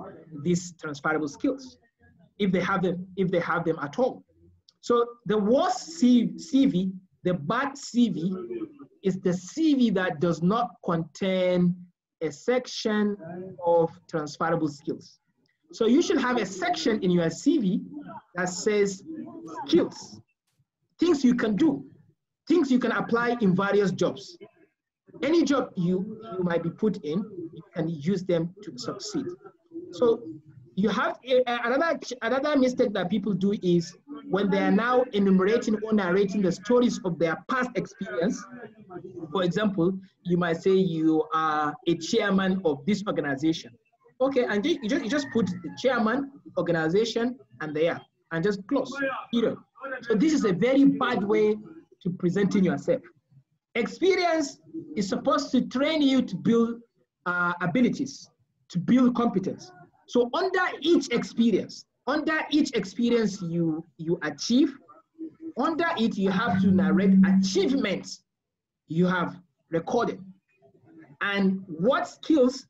A: these transferable skills, if they have them at all. So the worst CV, the bad CV, is the CV that does not contain a section of transferable skills. So you should have a section in your CV that says skills, things you can do, things you can apply in various jobs. Any job you might be put in, you can use them to succeed. So you have another mistake that people do is when they are now enumerating or narrating the stories of their past experience. For example, you might say you are a chairman of this organization. Okay, and you just put the chairman, organization, and there, and just close. So this is a very bad way to presenting yourself. Experience is supposed to train you to build abilities, to build competence. So under each experience you achieve, under it you have to narrate achievements you have recorded and what skills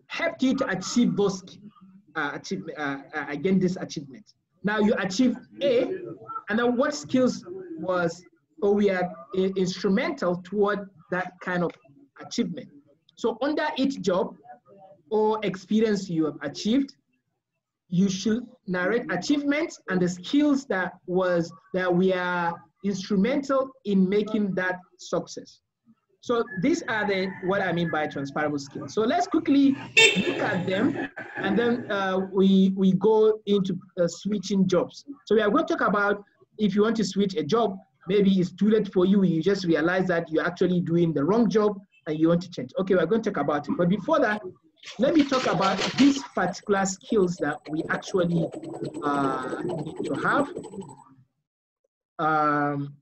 A: helped you to achieve those again this achievement. Now you achieve A, and then what skills were instrumental toward that kind of achievement. So under each job or experience you have achieved, you should narrate achievements and the skills that were instrumental in making that success. So these are what I mean by transferable skills. So let's quickly look at them, and then we go into switching jobs. So we are going to talk about if you want to switch a job, maybe it's too late for you. You just realize that you're actually doing the wrong job and you want to change. Okay, we're going to talk about it. But before that, let me talk about these particular skills that we actually need to have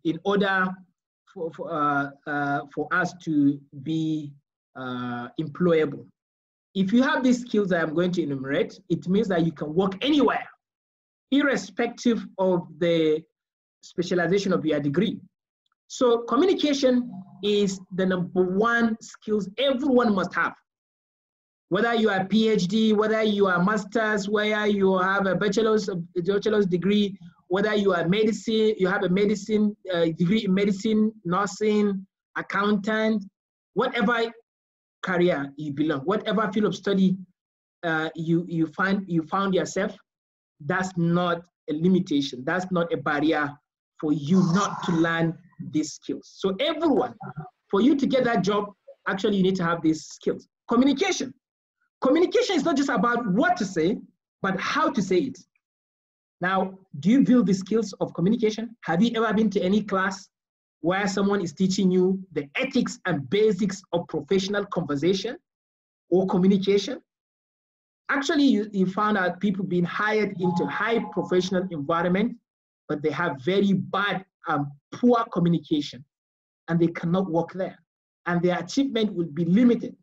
A: in order for us to be employable. If you have these skills that I'm going to enumerate, it means that you can work anywhere, irrespective of the specialization of your degree. So communication is the #1 skills everyone must have. Whether you are a PhD, whether you are a master's, whether you have a bachelor's degree, whether you are medicine, you have a medicine degree in medicine, nursing, accountant, whatever career you belong, whatever field of study you found yourself, that's not a limitation. That's not a barrier for you not to learn these skills. So everyone, for you to get that job, actually you need to have these skills. Communication. Communication is not just about what to say, but how to say it. Now, do you build the skills of communication? Have you ever been to any class where someone is teaching you the ethics and basics of professional conversation or communication? actually you found out people being hired into high professional environment, but they have very bad, poor communication, and they cannot work there, and their achievement will be limited.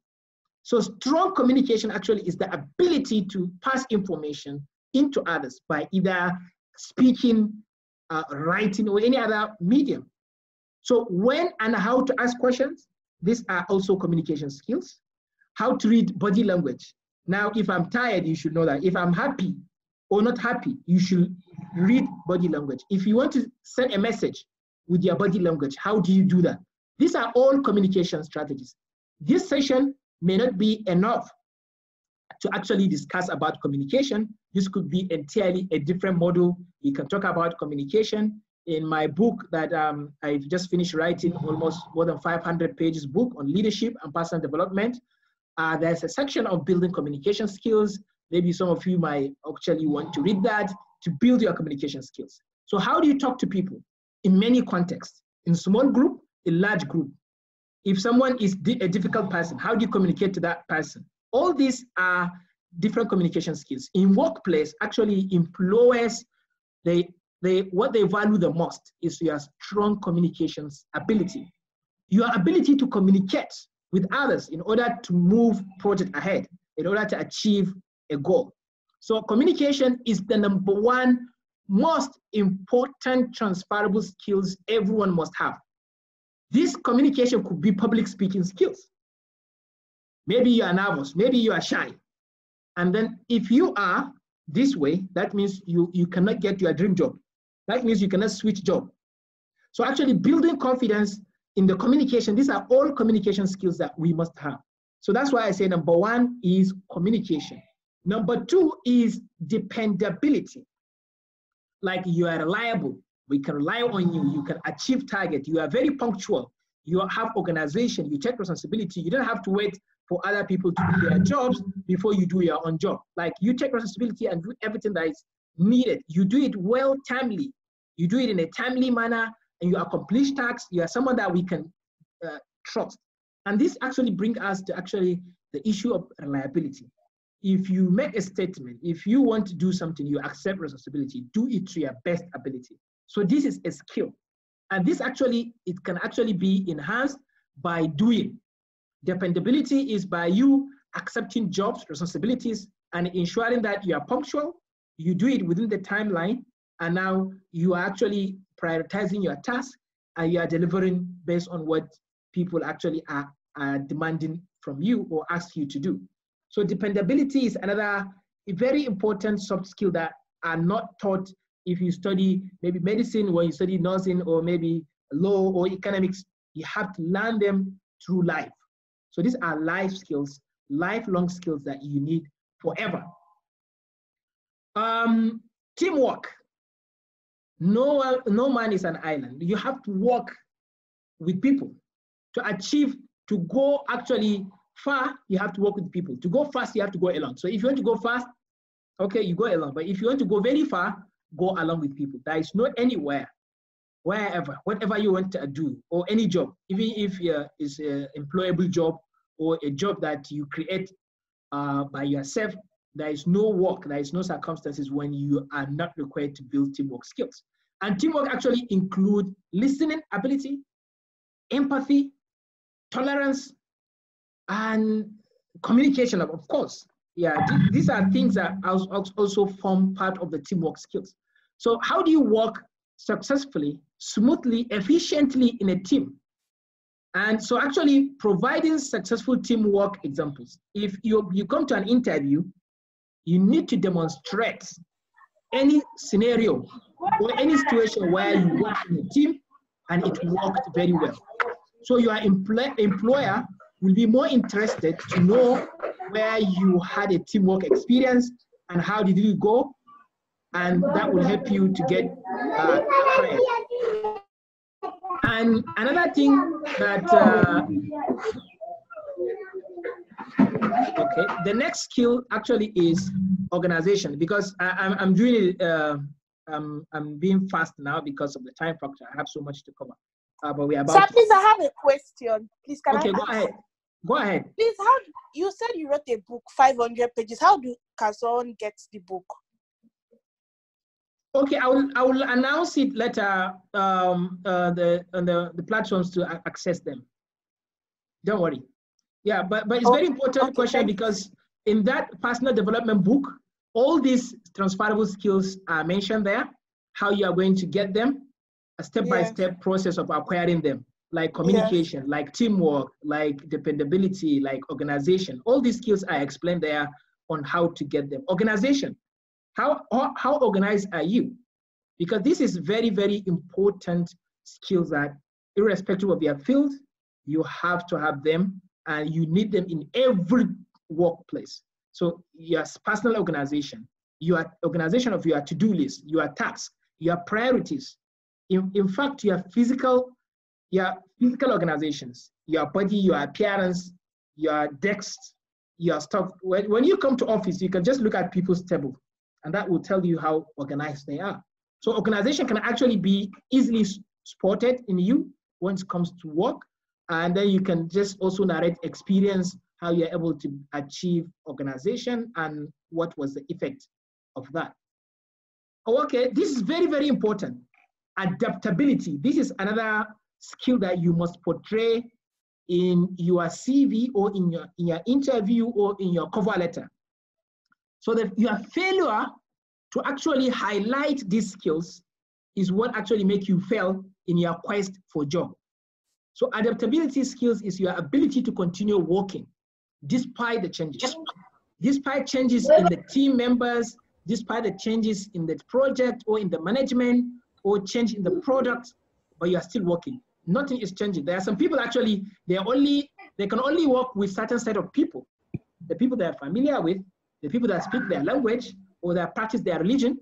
A: So strong communication actually is the ability to pass information into others by either speaking, writing, or any other medium. So when and how to ask questions, these are also communication skills. How to read body language. Now, if I'm tired, you should know that. If I'm happy or not happy, you should read body language. If you want to send a message with your body language, how do you do that? These are all communication strategies. This session may not be enough to actually discuss about communication. This could be entirely a different model. We can talk about communication. In my book that I've just finished writing, almost more than 500 pages book on leadership and personal development, there's a section of building communication skills. Maybe some of you might actually want to read that to build your communication skills. So how do you talk to people? In many contexts, in small group, in large group. If someone is a difficult person, how do you communicate to that person? All these are different communication skills. In workplace, actually employers, what they value the most is your strong communications ability. Your ability to communicate with others in order to move project ahead, in order to achieve a goal. So communication is the #1 most important transferable skills everyone must have. This communication could be public speaking skills. Maybe you are nervous, maybe you are shy. And then if you are this way, that means you cannot get your dream job. That means you cannot switch job. So actually building confidence in the communication, these are all communication skills that we must have. So that's why I say #1 is communication. #2 is dependability. Like you are reliable, we can rely on you, you can achieve target, you are very punctual, you have organization, you take responsibility, you don't have to wait for other people to do their jobs before you do your own job. Like you take responsibility and do everything that is needed. You do it well, timely. You do it in a timely manner, and you accomplish tasks. You are someone that we can trust. And this actually brings us to actually the issue of reliability. If you make a statement, if you want to do something, you accept responsibility, do it to your best ability. So this is a skill. And this actually, it can actually be enhanced by doing. Dependability is by you accepting jobs, responsibilities, and ensuring that you are punctual, you do it within the timeline, and now you are actually prioritizing your task, and you are delivering based on what people actually are demanding from you or ask you to do. So dependability is another very important soft skill that are not taught if you study maybe medicine, or you study nursing, or maybe law or economics. You have to learn them through life. So these are life skills, lifelong skills that you need forever. Teamwork. No man is an island. You have to work with people to achieve, to go actually far, you have to work with people. To go fast, you have to go along. So if you want to go fast, okay, you go along. But if you want to go very far, go along with people. There is no anywhere, wherever, whatever you want to do, or any job, even if it's an employable job or a job that you create by yourself, there is no work, there is no circumstances when you are not required to build teamwork skills. And teamwork actually include listening ability, empathy, tolerance, and communication, of course. Yeah, these are things that also form part of the teamwork skills. So how do you work successfully, smoothly, efficiently in a team? And so actually providing successful teamwork examples. If you come to an interview, you need to demonstrate any scenario or any situation where you work in a team and it worked very well. So your employer will be more interested to know where you had a teamwork experience and how did it go, and that will help you to get hired. And another thing that, okay, the next skill actually is organization, because I'm doing it, I'm being fast now because of the time factor. I have so much to cover. But we are about.
F: Sir, please, I have a question. Please, can
A: okay,
F: I
A: go ahead. Go ahead.
F: Please, how you said you wrote a book, 500 pages. How Kazon get the book?
A: Okay, I will announce it later on the platforms to access them. Don't worry. Yeah, but it's very important question because in that personal development book, all these transferable skills are mentioned there, how you are going to get them, a step-by-step process of acquiring them, like communication, like teamwork, like dependability, like organization. All these skills are explained there on how to get them. Organization, how organized are you? Because this is very, very important skills that irrespective of your field, you have to have them and you need them in every workplace. So your personal organization, your organization of your to-do list, your tasks, your priorities. In fact, your physical organizations, your body, your appearance, your desks, your stuff. When you come to office, you can just look at people's table and that will tell you how organized they are. So organization can actually be easily spotted in you when it comes to work. And then you can just also narrate experience, how you're able to achieve organization and what was the effect of that. Okay, this is very, very important. Adaptability. This is another skill that you must portray in your CV or in your interview or in your cover letter. So that your failure to actually highlight these skills is what actually make you fail in your quest for job. So adaptability skills is your ability to continue working despite the changes. Despite changes in the team members, despite the changes in the project or in the management or change in the product, but you are still working. Nothing is changing. There are some people actually, they can only work with certain set of people. The people they are familiar with, the people that speak their language or that practice their religion.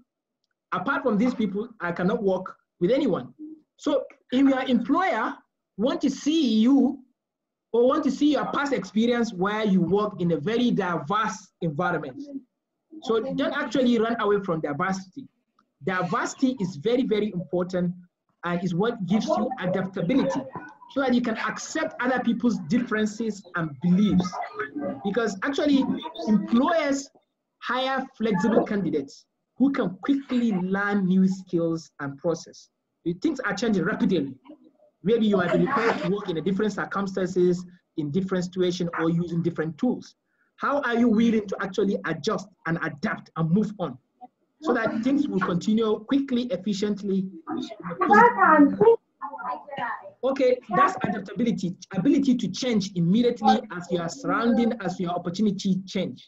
A: Apart from these people, I cannot work with anyone. So if your employer want to see you or want to see your past experience where you work in a very diverse environment. So don't actually run away from diversity. Diversity is very, very important and is what gives you adaptability so that you can accept other people's differences and beliefs. Because actually employers hire flexible candidates who can quickly learn new skills and process. Things are changing rapidly. Maybe you might be required to work in a different circumstances, in different situations, or using different tools. How are you willing to actually adjust and adapt and move on so that things will continue quickly, efficiently? Okay, that's adaptability, ability to change immediately as your surrounding, as your opportunity change.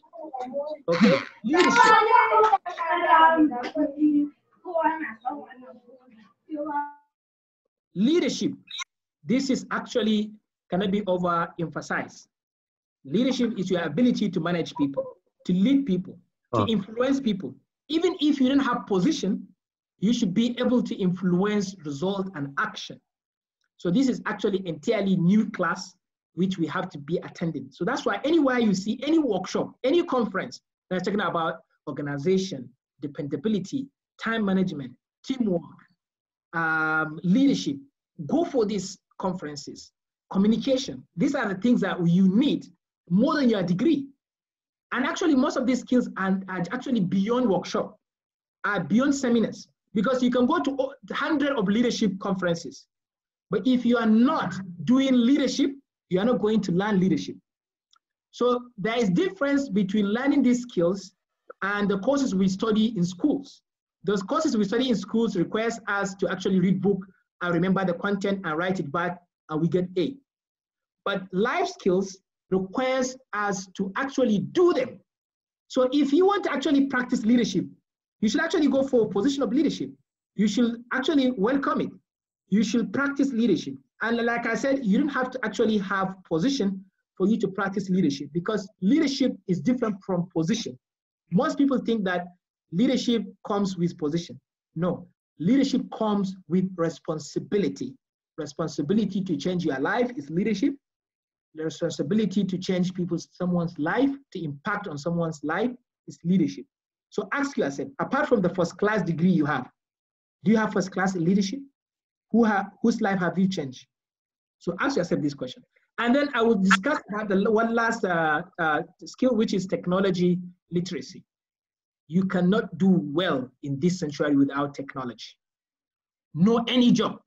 A: Okay, leadership. Leadership, this is actually cannot be overemphasized. Leadership is your ability to manage people, to lead people, to influence people. Even if you don't have position, you should be able to influence result and action. So this is actually entirely new class, which we have to be attending. So that's why anywhere you see any workshop, any conference that's talking about organization, dependability, time management, teamwork, leadership, go for these conferences. Communication, these are the things that you need more than your degree. And actually most of these skills are actually beyond workshop, are beyond seminars, because you can go to hundreds of leadership conferences. But if you are not doing leadership, you are not going to learn leadership. So there is difference between learning these skills and the courses we study in schools. Those courses we study in schools requires us to actually read book and remember the content and write it back and we get A. But life skills requires us to actually do them. So if you want to actually practice leadership, you should actually go for a position of leadership. You should actually welcome it. You should practice leadership. And like I said, you don't have to actually have position for you to practice leadership because leadership is different from position. Most people think that leadership comes with position. No, leadership comes with responsibility. Responsibility to change your life is leadership. The responsibility to change someone's life, to impact on someone's life is leadership. So ask yourself, apart from the first class degree you have, do you have first class in leadership? Whose life have you changed? So ask yourself this question. And then I will discuss the one last skill, which is technology literacy. you cannot do well in this century without technology. No any job.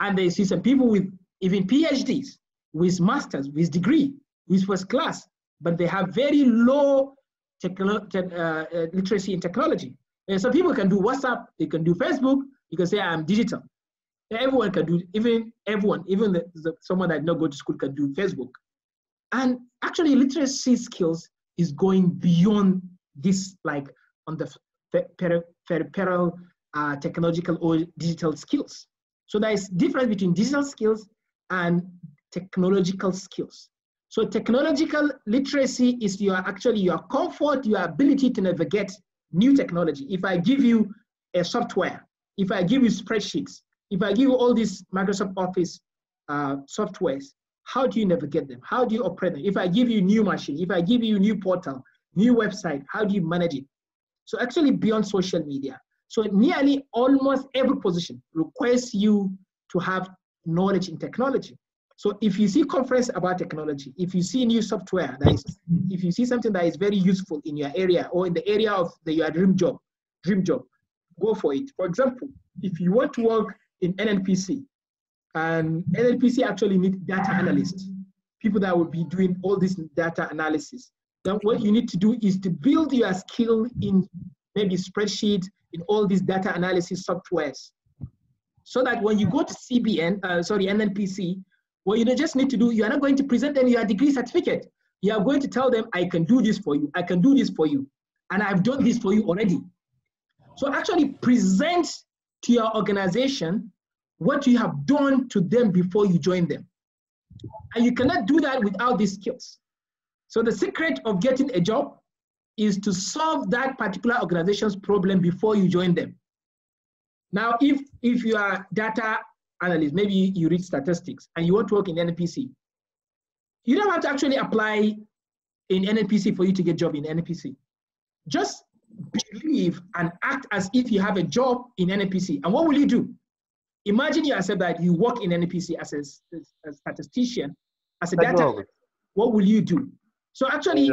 A: And they see some people with even PhDs, with masters, with degree, with first class, but they have very low literacy in technology. And some people can do WhatsApp, they can do Facebook, you can say I'm digital. Everyone can do, even someone that not go to school can do Facebook. And actually literacy skills is going beyond this, like on the peripheral technological or digital skills. So there is difference between digital skills and technological skills. So technological literacy is your comfort, your ability to navigate new technology. If I give you a software, if I give you spreadsheets, if I give you all these Microsoft Office softwares, how do you navigate them? How do you operate them? If I give you new machine, if I give you new portal, new website, how do you manage it? So actually beyond social media. So nearly almost every position requires you to have knowledge in technology. So if you see conference about technology, if you see new software, if you see something that is very useful in your area or in the area of your dream job, go for it. For example, if you want to work in NNPC, and NNPC actually need data analysts, people that will be doing all this data analysis, then what you need to do is to build your skill in maybe spreadsheet, in all these data analysis softwares, so that when you go to NNPC, what you just need to do, you are not going to present them your degree certificate. You are going to tell them, I can do this for you, I can do this for you, and I've done this for you already. So actually present to your organization what you have done to them before you join them. And you cannot do that without these skills. So the secret of getting a job is to solve that particular organization's problem before you join them. Now, if you are data analyst, maybe you read statistics and you want to work in NNPC, you don't have to actually apply in NNPC for you to get a job in NNPC. Just believe and act as if you have a job in NNPC. And what will you do? Imagine yourself that you work in NNPC as a statistician, as a data analyst. What will you do? So actually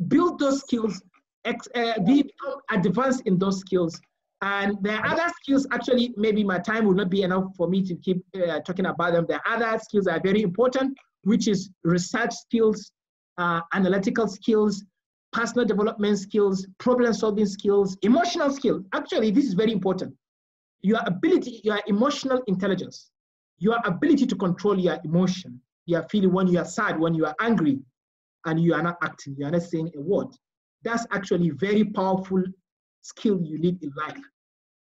A: build those skills, become advanced in those skills. And there are other skills, actually, maybe my time will not be enough for me to keep talking about them. There are other skills that are very important, which is research skills, analytical skills, personal development skills, problem solving skills, emotional skills. Actually, this is very important. Your ability, your emotional intelligence, your ability to control your emotion, your feeling when you are sad, when you are angry, and you are not acting, you are not saying a word. That's actually very powerful skill you need in life.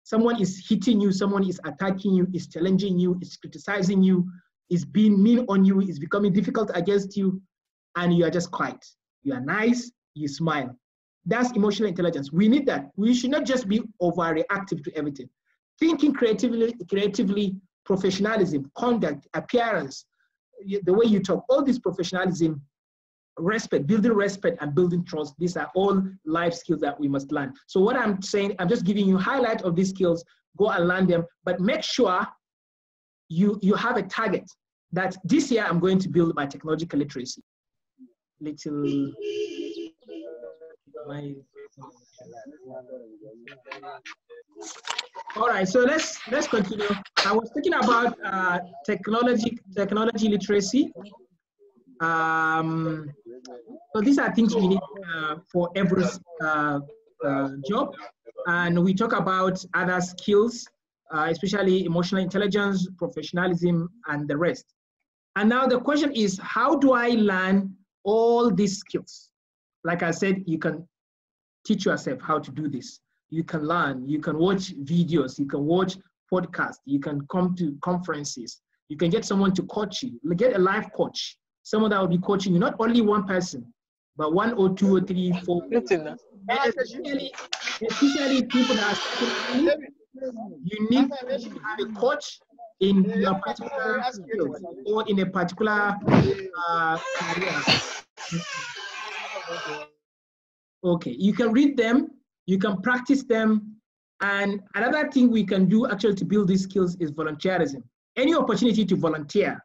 A: Someone is hitting you, someone is attacking you, is challenging you, is criticizing you, is being mean on you, is becoming difficult against you, and you are just quiet. You are nice, you smile. That's emotional intelligence. We need that. We should not just be overreactive to everything. Thinking creatively, professionalism, conduct, appearance, the way you talk, all this professionalism, respect, building respect and building trust, these are all life skills that we must learn. So what I'm saying, I'm just giving you a highlight of these skills, go and learn them, but make sure you have a target that this year I'm going to build my technological literacy. All right, so let's continue. I was talking about technology literacy. So these are things we need for every job, and we talk about other skills, especially emotional intelligence, professionalism, and the rest. And now the question is, how do I learn all these skills? Like I said, you can teach yourself how to do this. You can learn, you can watch videos, you can watch podcasts, you can come to conferences, you can get someone to coach you, get a life coach, someone that will be coaching you, not only one person, but 1 or 2 or 3, 4. Especially people that are starting, you need to have a coach in your particular skills or in a particular career. Okay, you can read them, you can practice them, and another thing we can do actually to build these skills is volunteerism. Any opportunity to volunteer,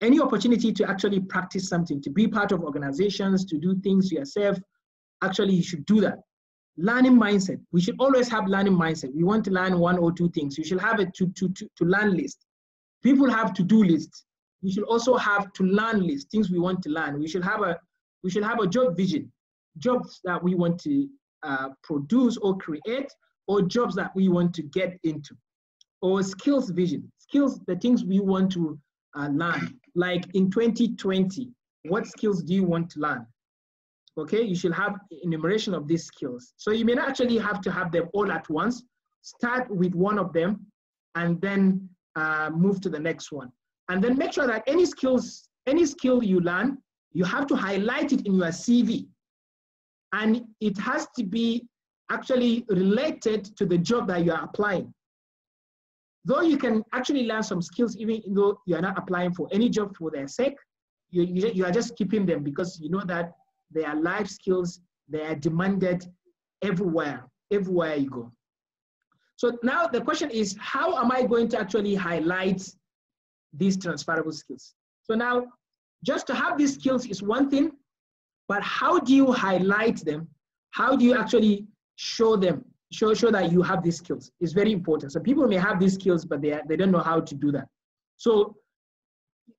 A: any opportunity to actually practice something, to be part of organizations, to do things yourself, actually you should do that. learning mindset. We should always have learning mindset. We want to learn 1 or 2 things. You should have a to learn list. People have to-do lists. We should also have to learn list, things we want to learn. We should have a job vision, jobs that we want to produce or create, or jobs that we want to get into, or skills vision, skills, the things we want to learn. Like in 2020, what skills do you want to learn? Okay, you should have enumeration of these skills. So you may not actually have to have them all at once. Start with one of them and then move to the next one. And then make sure that any skill you learn, you have to highlight it in your CV. And it has to be actually related to the job that you are applying. Though you can actually learn some skills even though you are not applying for any job for their sake, you are just keeping them because you know that they are life skills, they are demanded everywhere you go. So now the question is, how am I going to actually highlight these transferable skills? So now, just to have these skills is one thing, but how do you highlight them? How do you actually show them, show that you have these skills? It's very important. So people may have these skills, but they don't know how to do that. So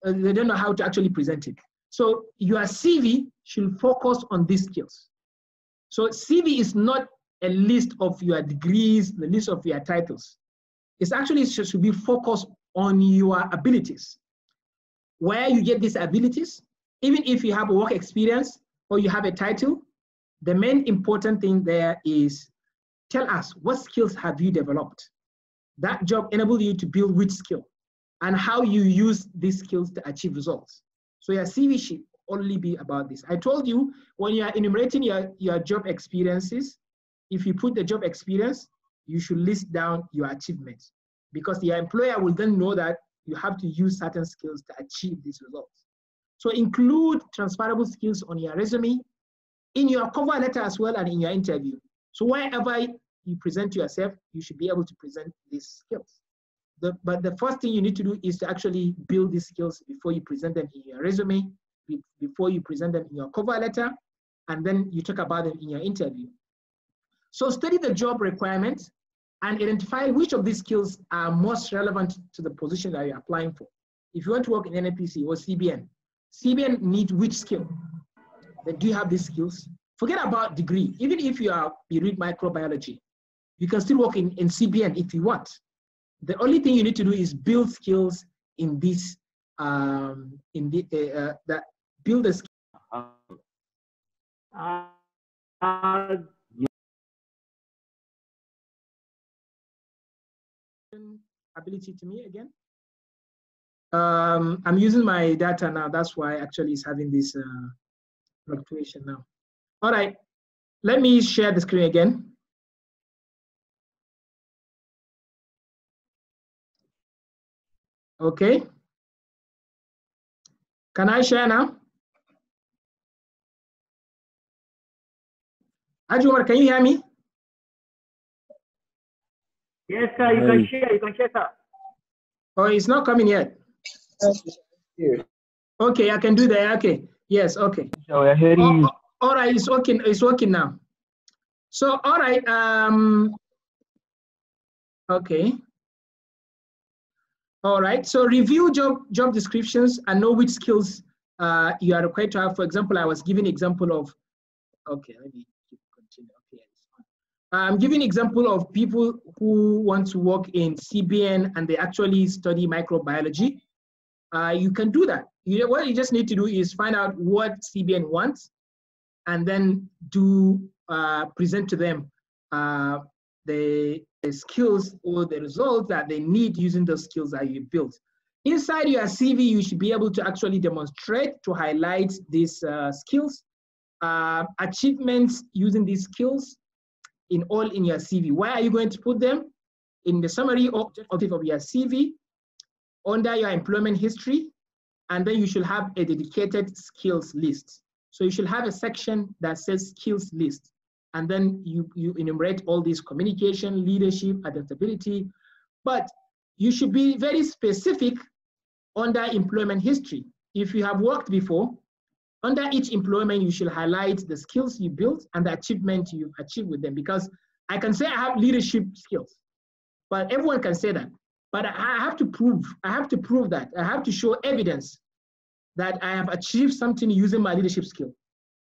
A: they don't know how to actually present it. So your CV should focus on these skills. So CV is not a list of your degrees, the list of your titles. It's actually should be focused on your abilities. Where you get these abilities, even if you have a work experience or you have a title, the main important thing there is tell us what skills have you developed. That job enabled you to build which skill and how you use these skills to achieve results. So your CV should only be about this. I told you when you are enumerating your job experiences, if you put the job experience, you should list down your achievements because your employer will then know that you have to use certain skills to achieve these results. So include transferable skills on your resume, in your cover letter as well, and in your interview. So wherever you present yourself, you should be able to present these skills. But the first thing you need to do is to actually build these skills before you present them in your resume, before you present them in your cover letter, and then you talk about them in your interview. So study the job requirements and identify which of these skills are most relevant to the position that you're applying for. If you want to work in NNPC or CBN, CBN needs which skill? Then do you have these skills? Forget about degree. Even if you read microbiology, you can still work in CBN if you want. The only thing you need to do is build skills in this, that build the skill. Ability to me again. I'm using my data now. That's why actually it's having this fluctuation now. All right, let me share the screen again. Okay. Can I share now? Ajumar, can you hear me?
G: Yes, sir, you can share, sir.
A: Oh, it's not coming yet. Okay, I can do that. Okay, yes, okay.
G: So we're hearing you.
A: All right, it's working now. So, all right, okay. All right, so review job descriptions and know which skills you are required to have. For example, I was giving example of, okay, let me continue. Okay, I'm giving example of people who want to work in CBN and they actually study microbiology. You can do that. What you just need to do is find out what CBN wants and then present to them the skills or the results that they need using those skills that you built. Inside your CV, you should be able to actually demonstrate to highlight these skills, achievements using these skills in your CV. Where are you going to put them? In the summary of your CV, under your employment history, and then you should have a dedicated skills list. So you should have a section that says skills list. And then you enumerate all these: communication, leadership, adaptability. But you should be very specific under employment history. If you have worked before, Under each employment, you should highlight the skills you built and the achievement you've achieved with them. Because I can say I have leadership skills, but everyone can say that. But I have to prove that. I have to show evidence that I have achieved something using my leadership skill.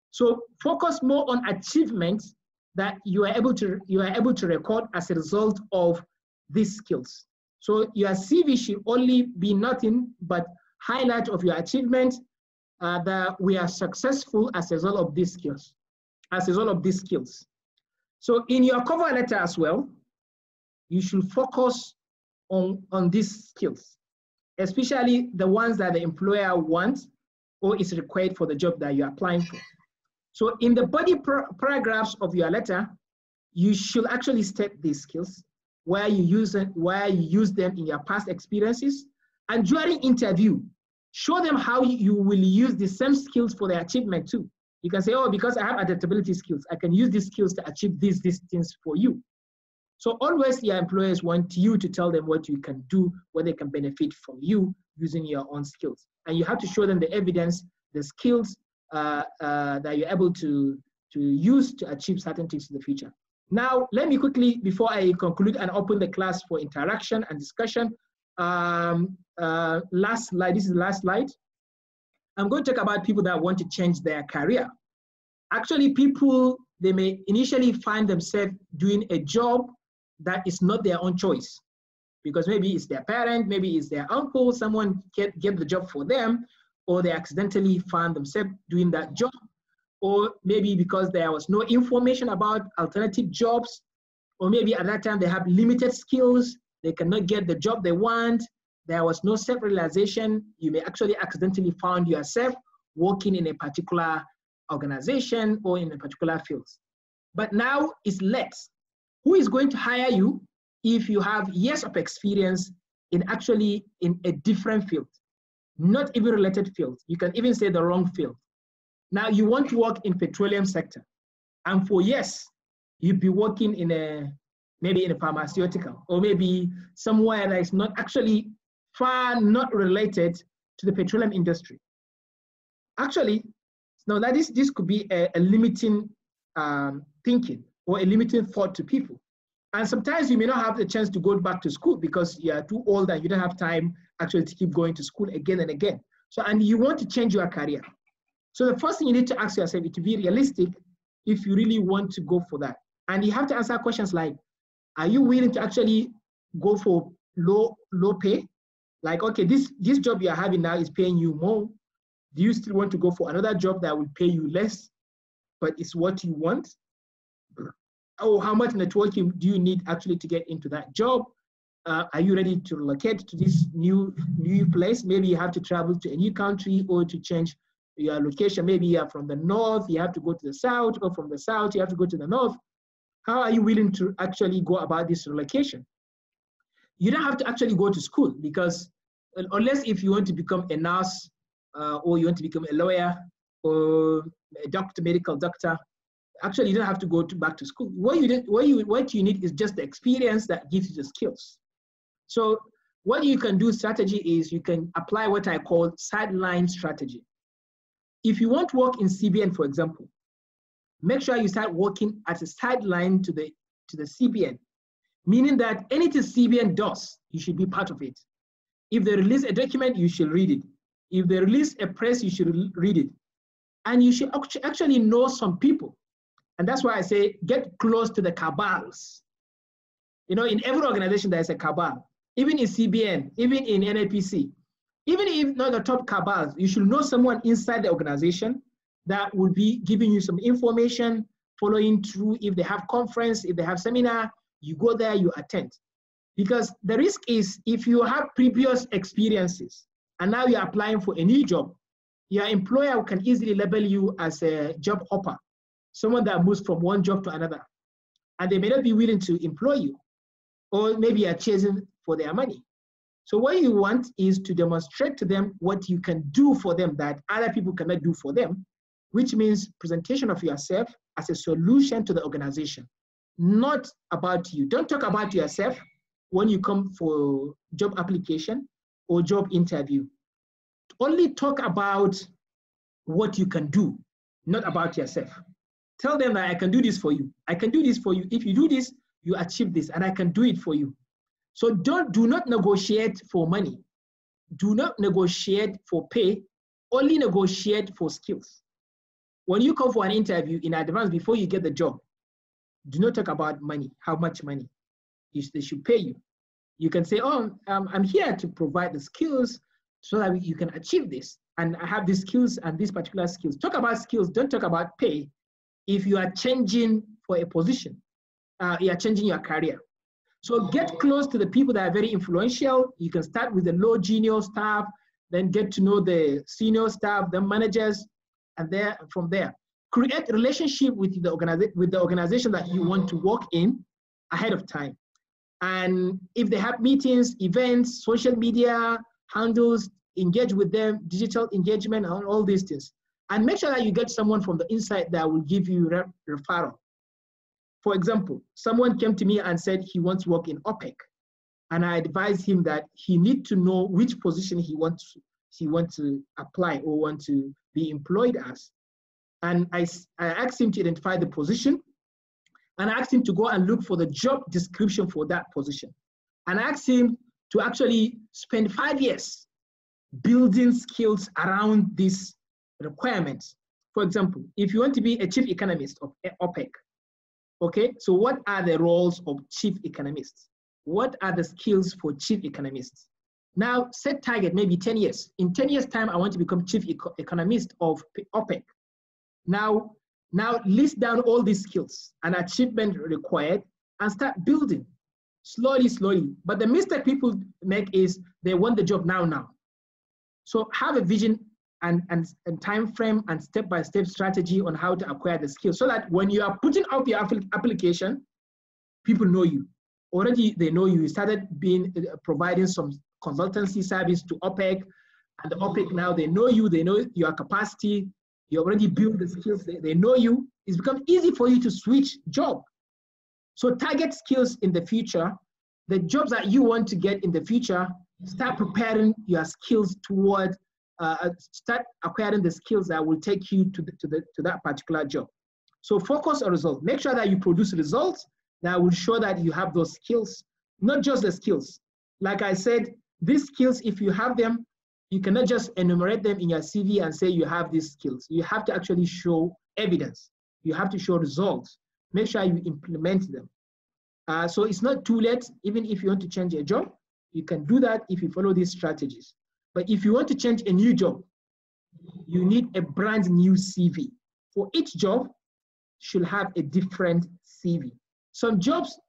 A: So focus more on achievements that you are able to record as a result of these skills. So your CV should only be nothing but highlight of your achievement that we are successful as a result of these skills. So in your cover letter as well, you should focus on these skills, especially the ones that the employer wants or is required for the job that you're applying for. So in the body paragraphs of your letter, you should actually state these skills, where you use them in your past experiences, and during interview, show them how you will use the same skills for their achievement too. You can say, oh, because I have adaptability skills, I can use these skills to achieve these things for you. So always your employers want you to tell them what you can do, where they can benefit from you using your own skills. And you have to show them the evidence, the skills that you're able to use to achieve certain things in the future. Now, let me quickly, before I conclude and open the class for interaction and discussion, last slide, this is the last slide. I'm going to talk about people that want to change their career. Actually, people, they may initially find themselves doing a job that is not their own choice, because maybe it's their parent, maybe it's their uncle, someone get the job for them, or they accidentally found themselves doing that job, or maybe because there was no information about alternative jobs, or maybe at that time they have limited skills, they cannot get the job they want, there was no self-realization. You may actually accidentally find yourself working in a particular organization or in a particular field. But now it's less. Who is going to hire you if you have years of experience in a different field, not even related field? You can even say the wrong field. Now you want to work in petroleum sector, and for years you'll be working maybe in a pharmaceutical, or maybe somewhere that is not actually not related to the petroleum industry. Actually, now that this could be a limiting thinking or a limiting thought to people. And sometimes you may not have the chance to go back to school because you are too old and you don't have time actually to keep going to school again and again. So, and you want to change your career. So the first thing you need to ask yourself is to be realistic if you really want to go for that. And you have to answer questions like, are you willing to actually go for low pay? Like, okay, this job you're having now is paying you more. Do you still want to go for another job that will pay you less, but it's what you want? Or how much networking do you need actually to get into that job? Are you ready to relocate to this new place? Maybe you have to travel to a new country or to change your location. Maybe you are from the north, you have to go to the south, or from the south, you have to go to the north. How are you willing to actually go about this relocation? You don't have to actually go to school, because unless if you want to become a nurse or you want to become a lawyer or a doctor, medical doctor, actually you don't have to go back to school. What you need is just the experience that gives you the skills. So what you can do strategy is you can apply what I call sideline strategy. If you want to work in CBN, for example, make sure you start working as a sideline to the CBN, meaning that anything CBN does, you should be part of it. If they release a document, you should read it. If they release a press, you should read it. And you should actually know some people. And that's why I say get close to the cabals. You know, in every organization, there's a cabal. Even in CBN, even in NAPC, even if not the top cabals, you should know someone inside the organization that will be giving you some information, following through. If they have conference, if they have seminar, you go there, you attend. Because the risk is if you have previous experiences and now you're applying for a new job, your employer can easily label you as a job hopper, someone that moves from one job to another. And they may not be willing to employ you, or maybe you're chasing for their money. So what you want is to demonstrate to them what you can do for them that other people cannot do for them, which means presentation of yourself as a solution to the organization, not about you. Don't talk about yourself when you come for job application or job interview. Only talk about what you can do, not about yourself. Tell them that I can do this for you. I can do this for you. If you do this, you achieve this, and I can do it for you. So do not negotiate for money. Do not negotiate for pay. Only negotiate for skills. When you come for an interview in advance before you get the job, do not talk about money, how much money they should pay you. You can say, oh, I'm here to provide the skills so that you can achieve this. And I have these skills and these particular skills. Talk about skills, don't talk about pay. If you are changing for a position, you are changing your career. So get close to the people that are very influential. You can start with the low junior staff, then get to know the senior staff, the managers, and from there, create a relationship with the organization that you want to work in ahead of time. And if they have meetings, events, social media handles, engage with them, digital engagement, and all these things. And make sure that you get someone from the inside that will give you referral. For example, someone came to me and said he wants to work in OPEC. And I advised him that he needs to know which position he wants to apply or want to be employed as. And I asked him to identify the position, and I asked him to go and look for the job description for that position. And I asked him to actually spend 5 years building skills around these requirements. For example, if you want to be a chief economist of OPEC, okay, so what are the roles of chief economists? What are the skills for chief economists? Now, set target maybe 10 years. In 10 years' time, I want to become chief economist of OPEC. Now list down all these skills and achievement required and start building slowly, slowly. But the mistake people make is they want the job now. So have a vision and time frame and step-by-step strategy on how to acquire the skills so that when you are putting out your application, people know you. Already they know you. You started providing some consultancy service to OPEC, and the OPEC now they know you, they know your capacity, you already built the skills, they know you. It's become easy for you to switch job. So target skills in the future, the jobs that you want to get in the future, start preparing your skills toward, start acquiring the skills that will take you to that particular job. So focus on results. Make sure that you produce results that will show that you have those skills, not just the skills. Like I said, these skills, if you have them, you cannot just enumerate them in your CV and say you have these skills. You have to actually show evidence. You have to show results. Make sure you implement them. So it's not too late. Even if you want to change a job, you can do that if you follow these strategies. But if you want to change a new job, you need a brand new CV. For each job, should have a different CV. Some jobs,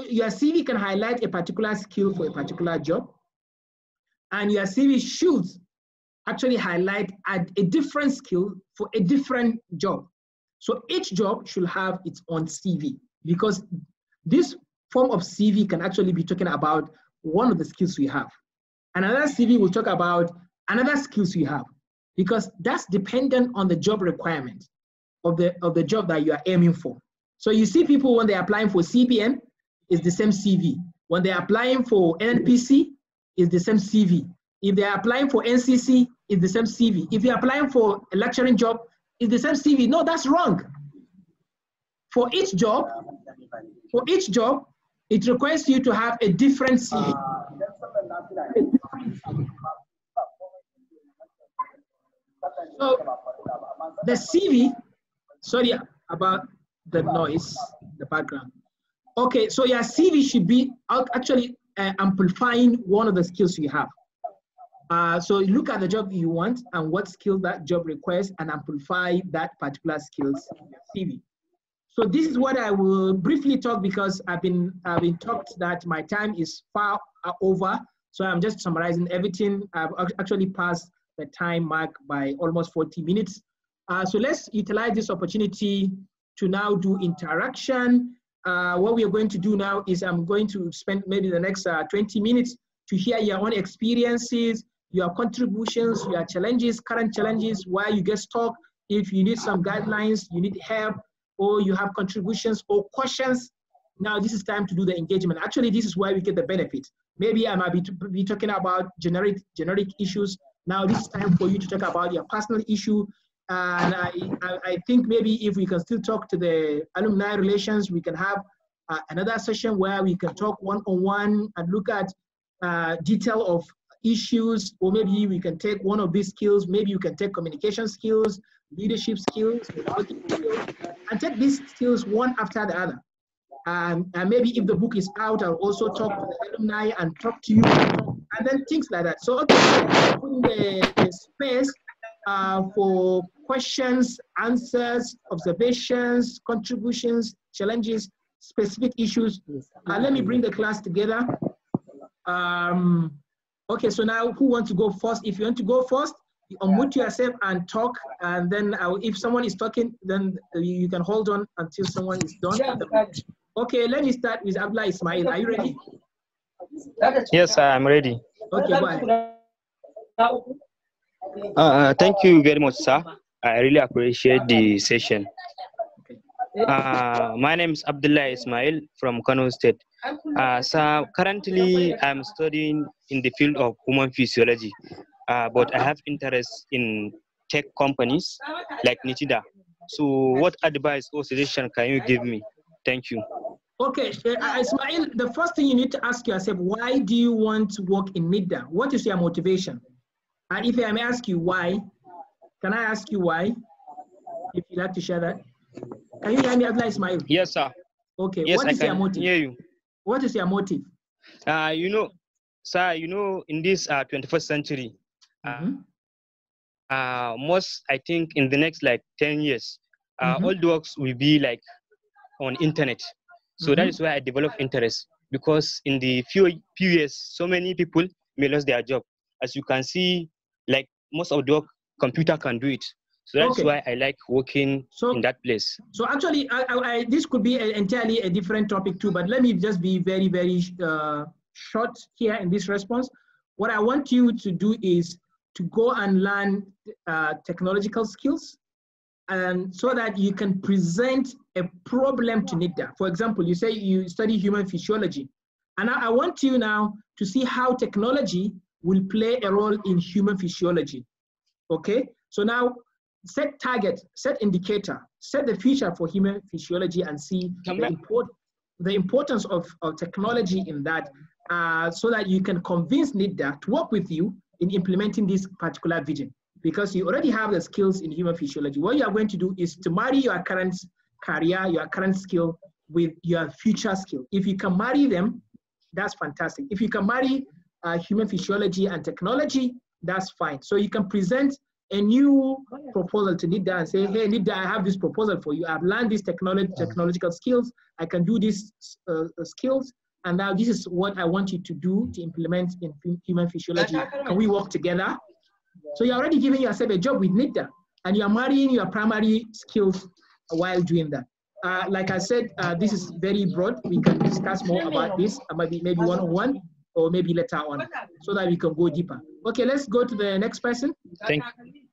A: your CV can highlight a particular skill for a particular job, and your CV should actually highlight a different skill for a different job. So each job should have its own CV, because this form of CV can actually be talking about one of the skills we have. Another CV will talk about another skills we have, because that's dependent on the job requirement of the job that you are aiming for. So you see people when they're applying for CBN, it's the same CV. When they're applying for NPC, it's the same CV. If they're applying for NCC, it's the same CV. If you're applying for a lecturing job, it's the same CV. No, that's wrong. For each job, it requires you to have a different CV. So the CV, sorry about the noise, the background. Okay, so your CV should be actually amplifying one of the skills you have. So look at the job you want and what skill that job requires and amplify that particular skills in your CV. So this is what I will briefly talk, because I've been talked that my time is far over. So I'm just summarizing everything. I've actually passed the time mark by almost 40 minutes. So let's utilize this opportunity to now do interaction. What we are going to do now is I'm going to spend maybe the next 20 minutes to hear your own experiences, your contributions, your challenges, current challenges, why you get stuck, if you need some guidelines, you need help, or you have contributions or questions. Now this is time to do the engagement. Actually, this is where we get the benefit. Maybe I might be talking about generic issues, Now this is time for you to talk about your personal issue. And I think maybe if we can still talk to the alumni relations, we can have another session where we can talk one-on-one and look at detail of issues, or maybe we can take one of these skills. Maybe you can take communication skills, leadership skills, networking skills, and take these skills one after the other. And maybe if the book is out, I'll also talk to the alumni and talk to you, and then things like that. So okay, put the space for questions, answers, observations, contributions, challenges, specific issues. Let me bring the class together. Okay, so now who wants to go first? If you want to go first, you unmute yourself and talk, and then if someone is talking, then you can hold on until someone is done. Okay, let me start with Abdullah Ismail. Are you ready?
E: Yes, I'm ready.
A: Okay, go ahead.
E: Thank you very much, sir. I really appreciate the session. My name is Abdullah Ismail from Kano State. So currently I'm studying in the field of human physiology, but I have interest in tech companies like Nitida. So what advice or suggestion can you give me? Thank you.
A: Okay, Ismail, the first thing you need to ask yourself, why do you want to work in NIDA? What is your motivation? And if I may ask you why, can I ask you why? If you'd like to share that. Can you hear me, Abdullah Ismail?
E: Yes, sir.
A: Okay,
E: yes,
A: what is your motive?
E: Hear you.
A: What is your motive?
E: You know, sir, you know, in this 21st century, most, I think, in the next like 10 years, all the works will be like on internet. So that is why I developed interest, because in the few years, so many people may lose their job. As you can see, like most of the work, computer can do it. So that's why I like working in that place.
A: So actually, this could be entirely a different topic too, but let me just be very, very short here in this response. What I want you to do is to go and learn technological skills, and so that you can present a problem to NIDA. For example, you say you study human physiology, and I want you now to see how technology will play a role in human physiology. Okay, so now set target, set indicator, set the future for human physiology, and see the importance of technology in that, so that you can convince NIDA to work with you in implementing this particular vision, because you already have the skills in human physiology. What you are going to do is to marry your current career, your current skill with your future skill. If you can marry them, that's fantastic. If you can marry human physiology and technology, that's fine. So you can present a new proposal to NIDA and say, hey, NIDA, I have this proposal for you. I've learned these technological skills. I can do these skills. And now this is what I want you to do to implement in human physiology. Can we work together? So you're already giving yourself a job with NIDA, and you're marrying your primary skills while doing that. Like I said, this is very broad. We can discuss more about this, maybe one-on-one, or maybe later on, so that we can go deeper. Okay, let's go to the next person.
E: Thank you.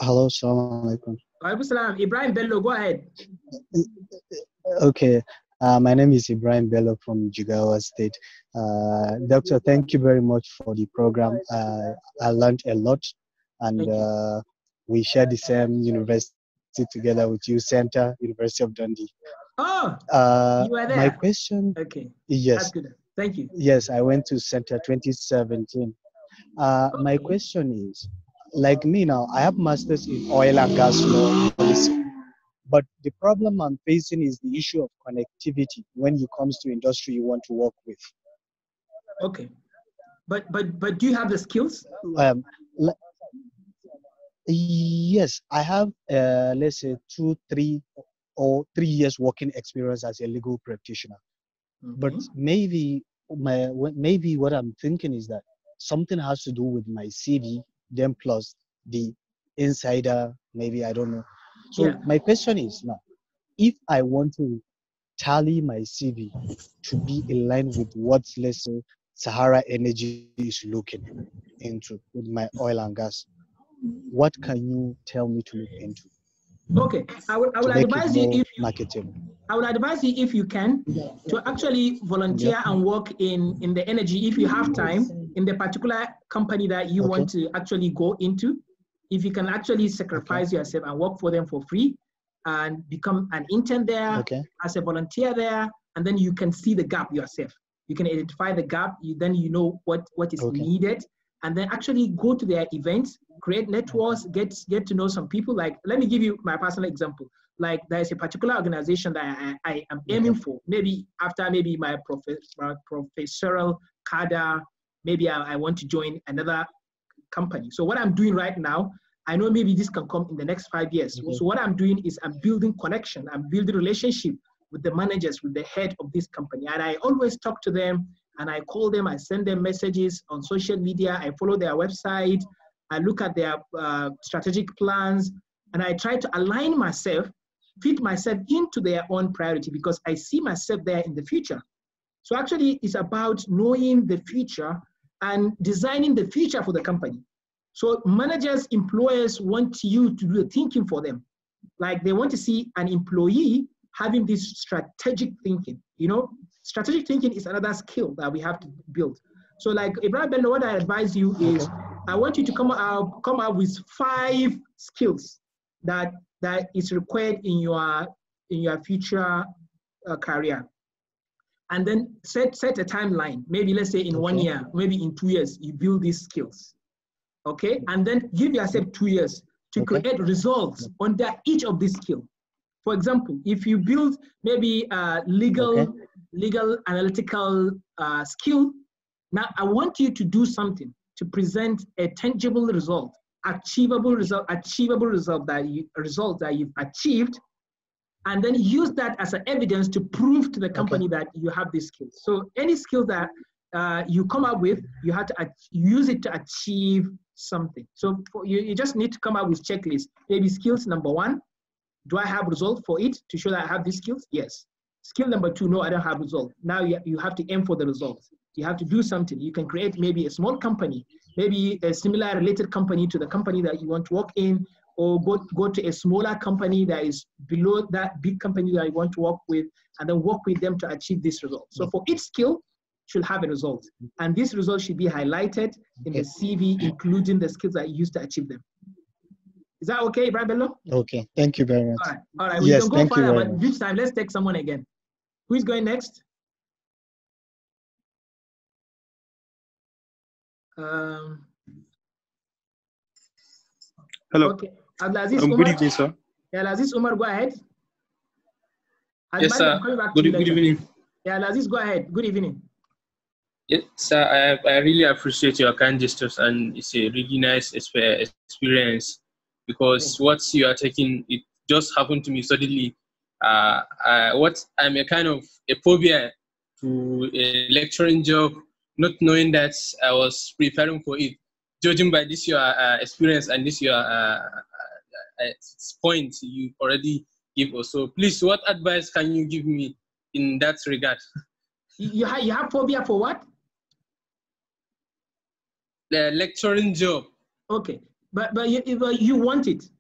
H: Hello, assalamu alaikum.
A: Alaikum salam. Ibrahim Bello, go ahead.
H: Okay, my name is Ibrahim Bello from Jigawa State. Doctor, thank you very much for the program. I learned a lot, and we share the same university together with you, Center, University of Dundee.
A: Oh, you were there.
H: My question,
A: okay.
H: Yes.
A: That's good. Thank you.
H: Yes, I went to Center 2017. My question is, like me now, I have masters in oil and gas law policy, but the problem I'm facing is the issue of connectivity when it comes to industry you want to work with.
A: Okay, but do you have the skills?
H: Yes, I have let's say 2, 3 years working experience as a legal practitioner. But maybe what I'm thinking is that something has to do with my CV, then plus the insider, maybe, I don't know. So my question is now, if I want to tally my CV to be in line with what, let's say, Sahara Energy is looking into with my oil and gas, what can you tell me to look into?
A: Okay, I would advise you, if
H: marketable.
A: I would advise you, if you can, to actually volunteer and work in the energy. If you have time, in the particular company that you want to actually go into. If you can actually sacrifice yourself and work for them for free and become an intern there, as a volunteer there, and then you can see the gap yourself. You can identify the gap, then you know what is needed, and then actually go to their events, create networks, get to know some people. Like, let me give you my personal example. Like, there's a particular organization that I am aiming for. Maybe after my professorial cadre, maybe I want to join another company. So what I'm doing right now, I know maybe this can come in the next 5 years. So what I'm doing is I'm building connection, I'm building relationship with the managers, with the head of this company. And I always talk to them, and I call them, I send them messages on social media, I follow their website, I look at their strategic plans, and I try to align myself, fit myself into their own priority, because I see myself there in the future. So actually, it's about knowing the future and designing the future for the company. So managers, employers want you to do the thinking for them. Like, they want to see an employee having this strategic thinking. You know, strategic thinking is another skill that we have to build. So like, Ibrahim Bello, what I advise you is, I want you to come up with 5 skills that is required in your future career. And then set a timeline. Maybe let's say in 1 year, maybe in 2 years, you build these skills. Okay, and then give yourself 2 years to create results under each of these skills. For example, if you build maybe a legal analytical skill, now I want you to do something to present a tangible result, achievable result that you've achieved, and then use that as an evidence to prove to the company that you have these skills. So any skill that you come up with, you have to use it to achieve something. So you just need to come up with checklists. Maybe skills number 1, do I have result for it to show that I have these skills? Yes. Skill number 2, no, I don't have result. Now you have to aim for the results. You have to do something. You can create maybe a small company, maybe a similar related company to the company that you want to work in, or go to a smaller company that is below that big company that you want to work with, and then work with them to achieve this result. So for each skill, should have a result. And this result should be highlighted in the CV, including the skills that you used to achieve them. Is that okay, Ibrahim Bello?
H: Okay, thank you very much.
A: All right. We can go further, but this time let's take someone again. Who is going next?
B: Hello.
A: Okay. Abdulaziz Umar.
B: Good evening, sir.
A: Yeah, Abdulaziz Umar, go ahead.
B: Yes, sir. Good evening.
A: Yeah, Abdulaziz, go ahead. Good evening.
I: Yes, sir. I really appreciate your kind gestures, and it's a really nice experience, because what you are taking, it just happened to me suddenly. I'm a kind of a phobia to a lecturing job, not knowing that I was preparing for it. Judging by this your experience and this your point you already give us. So please, what advice can you give me in that regard?
A: You have phobia for what?
I: The lecturing job.
A: Okay, but you want it.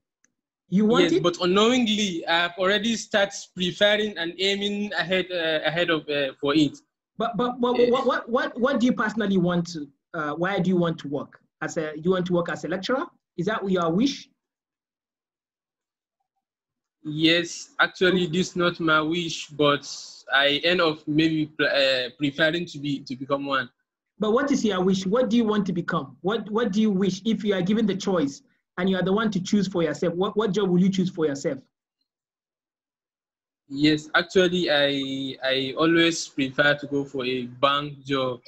A: You want it?
I: But unknowingly, I've already started preparing and aiming ahead of for it.
A: But what do you personally want to? Why do you want to work you want to work as a lecturer? Is that your wish?
I: Yes, actually, this is not my wish, but I end up maybe preparing to become one.
A: But what is your wish? What do you want to become? What do you wish if you are given the choice and you are the one to choose for yourself? What job will you choose for yourself?
I: Yes, actually, I always prefer to go for a bank job.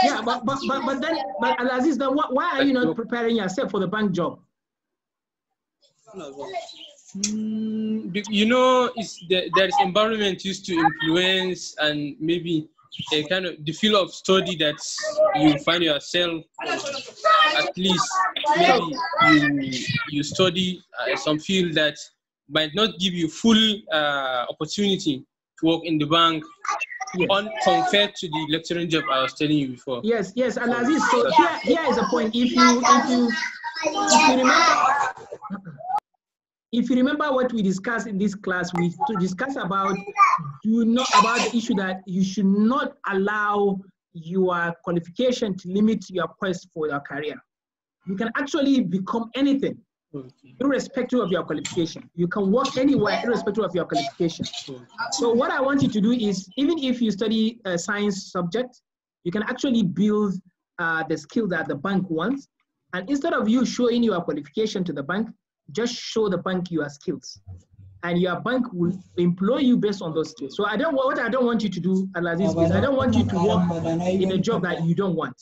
A: Yeah, but Aziz, then why are you not preparing yourself for the bank job?
I: You know, there is environment used to influence, and maybe a kind of the field of study that you find yourself, at least maybe you study some field that might not give you full opportunity to work in the bank, compared to the lecturing job I was telling you before.
A: Yes, and Aziz, so here is a point. If you remember what we discussed in this class, we discussed about the issue that you should not allow your qualification to limit your quest for your career. You can actually become anything, irrespective of your qualification. You can work anywhere, irrespective of your qualification. So what I want you to do is, even if you study a science subject, you can actually build the skill that the bank wants. And instead of you showing your qualification to the bank, just show the bank your skills. And your bank will employ you based on those skills. So what I don't want you to do, Alaziz, is I don't want you to work in a job that you don't want.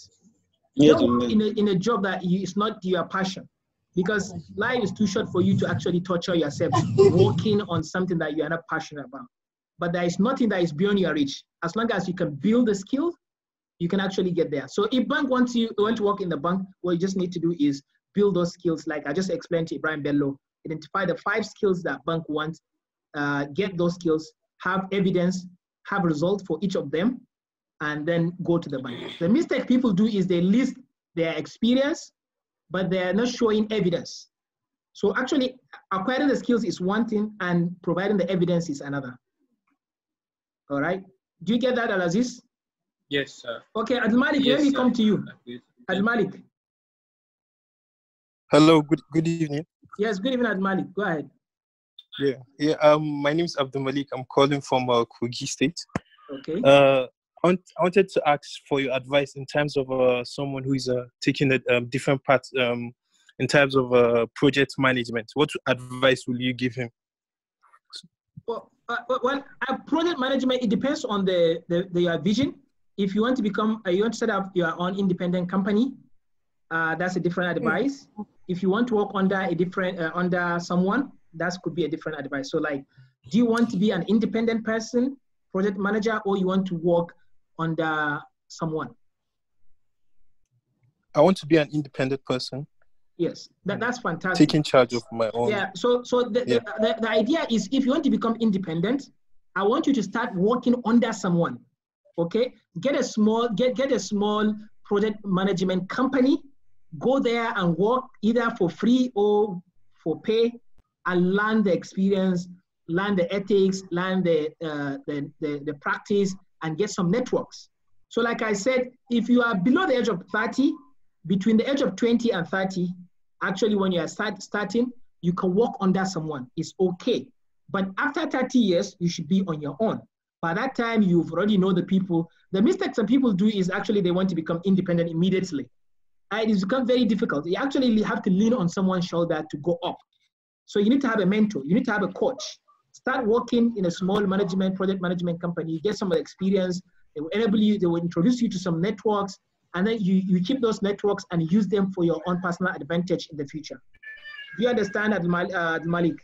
A: Don't work in a job that is not your passion. Because life is too short for you to actually torture yourself working on something that you are not passionate about. But there is nothing that is beyond your reach. As long as you can build the skill, you can actually get there. So if bank wants you want to work in the bank, what you just need to do is build those skills. Like I just explained to Ibrahim Bello, identify the 5 skills that bank wants, get those skills, have evidence, have results for each of them, and then go to the bank. The mistake people do is they list their experience, but they're not showing evidence. So actually acquiring the skills is one thing and providing the evidence is another. All right, do you get that, Alaziz?
I: Yes, sir.
A: Okay, Admalik,
I: Yes,
A: let me
I: sir.
A: come to you. Admalik.
J: Hello, good evening.
A: Yes, good evening, Admalik. Go ahead.
J: My name is Abdul Malik. I'm calling from Kogi State.
A: Okay.
J: I wanted to ask for your advice in terms of someone who is taking a different path in terms of project management. What advice will you give him?
A: Well, project management, it depends on your vision. If you want to become, you want to set up your own independent company, that's a different advice. If you want to work under a different, under someone, that could be a different advice. So like, do you want to be an independent person, project manager, or you want to work under someone?
J: I want to be an independent person.
A: Yes, that's fantastic.
J: Taking charge of my own.
A: Yeah, so the idea is, if you want to become independent, I want you to start working under someone. Okay, get a small project management company, go there and work either for free or for pay, and learn the experience, learn the ethics, learn the practice, and get some networks. So like I said, if you are below the age of 30, between the age of 20 and 30, actually when you are starting, you can work under someone. It's okay. But after 30 years, you should be on your own. By that time, you've already know the people. The mistake some people do is actually they want to become independent immediately. And it's become very difficult. You actually have to lean on someone's shoulder to go up. So you need to have a mentor. You need to have a coach. Start working in a small project management company. You get some experience. They will enable you. They will introduce you to some networks. And then you keep those networks and use them for your own personal advantage in the future. Do you understand, Malik?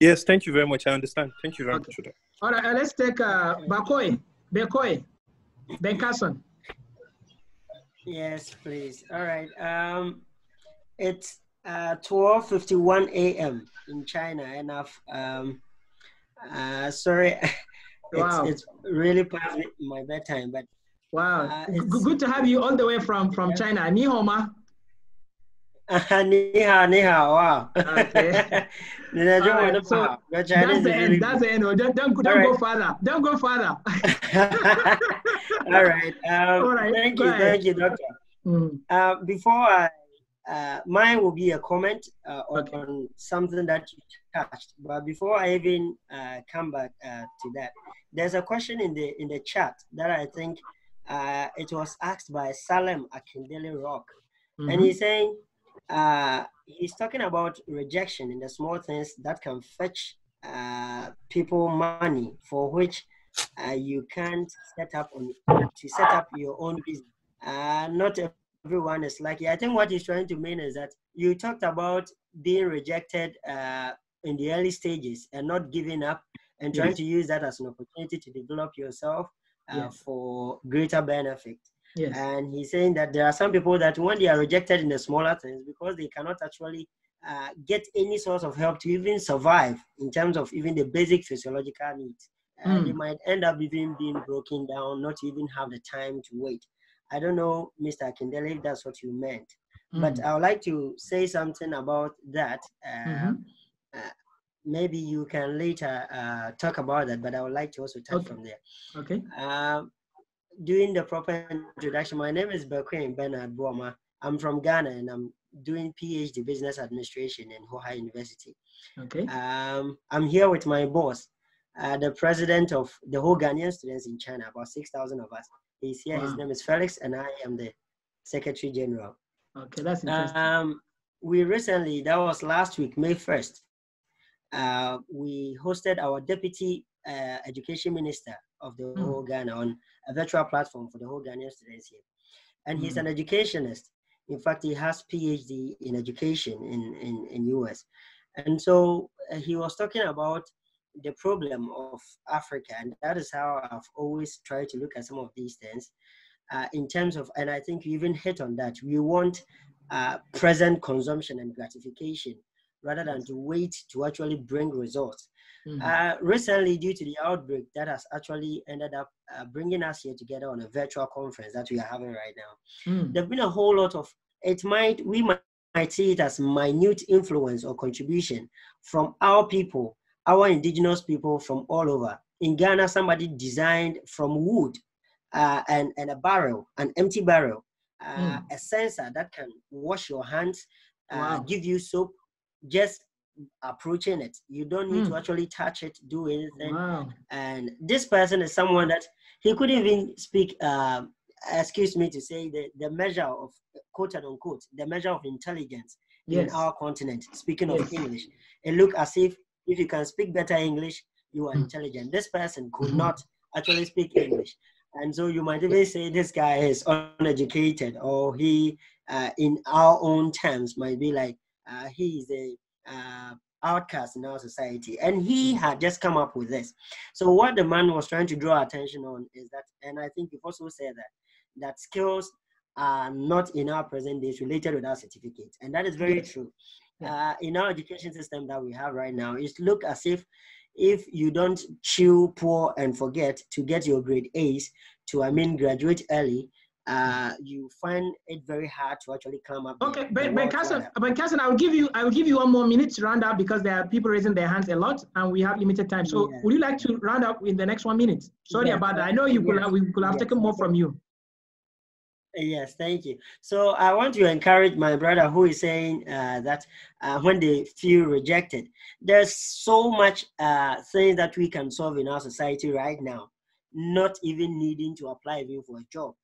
J: Yes, thank you very much. I understand. Thank you very much for that.
A: All right, let's take Bekoy, Ben Carson.
K: Yes, please. All right. It's 12:51 a.m. in China, and I've sorry,
A: Wow.
K: it's really past my bedtime, but
A: wow, good to have you all the way from China. Ni hao ma?
K: Ni hao, wow.
A: Okay.
K: Right,
A: so that's the end. That's the end. Don't go further. Don't go further.
K: All right. Thank you, Doctor. Before mine will be a comment on something that you touched. But before I even come back to that, there's a question in the chat that I think it was asked by Salem Akindele Rock, and he's saying he's talking about rejection in the small things that can fetch people money for which you can't set up your own business. Not everyone is lucky. I think what he's trying to mean is that you talked about being rejected in the early stages and not giving up and trying to use that as an opportunity to develop yourself for greater benefit.
A: Yes.
K: And he's saying that there are some people that when they are rejected in the smaller things, because they cannot actually get any sort of help to even survive in terms of even the basic physiological needs, they might end up even being broken down, not even have the time to wait. I don't know, Mr. Akindele, if that's what you meant, but I would like to say something about that. Maybe you can later talk about that, but I would like to also touch from there.
A: Okay.
K: doing the proper introduction, my name is Bekwin Bernard Boama. I'm from Ghana and I'm doing PhD Business Administration in Hoha University.
A: Okay.
K: I'm here with my boss, the president of the whole Ghanaian students in China, about 6,000 of us. He's here. Wow. His name is Felix, and I am the Secretary General.
A: Okay, that's interesting.
K: We recently, that was last week, May 1st, we hosted our Deputy Education Minister of the whole Ghana on a virtual platform for the whole Ghanaian students here. And he's an educationist. In fact, he has PhD in education in US. And so he was talking about the problem of Africa. And that is how I've always tried to look at some of these things in terms of, and I think you even hit on that. We want present consumption and gratification rather than to wait to actually bring results. Recently, due to the outbreak, that has actually ended up bringing us here together on a virtual conference that we are having right now. There's been a whole lot of, we might see it as minute influence or contribution from our people, our indigenous people from all over. In Ghana, somebody designed from wood and a barrel, an empty barrel, a sensor that can wash your hands, give you soap, just approaching it. You don't need to actually touch it, do anything. And this person is someone that he couldn't even speak, excuse me to say, the measure of, quote and unquote, the measure of intelligence in our continent, speaking of English. It looked as if you can speak better English, you are intelligent. This person could not actually speak English. And so you might even say this guy is uneducated, or he, in our own terms, might be like, he is a outcast in our society. And he had just come up with this. So what the man was trying to draw attention on is that, and I think you've also said that skills are not in our present days related with our certificates. And that is very true. In our education system that we have right now, it looks as if you don't chew, pour, and forget to get your grade A's to, graduate early, you find it very hard to actually come up.
A: Okay, Ben Carson, I will give you 1 more minute to round up because there are people raising their hands a lot and we have limited time. So would you like to round up in the next 1 minute? Sorry about that. I know we could have taken more from you.
K: Yes, thank you. So I want to encourage my brother who is saying that when they feel rejected, there's so much things that we can solve in our society right now, not even needing to apply even for a job.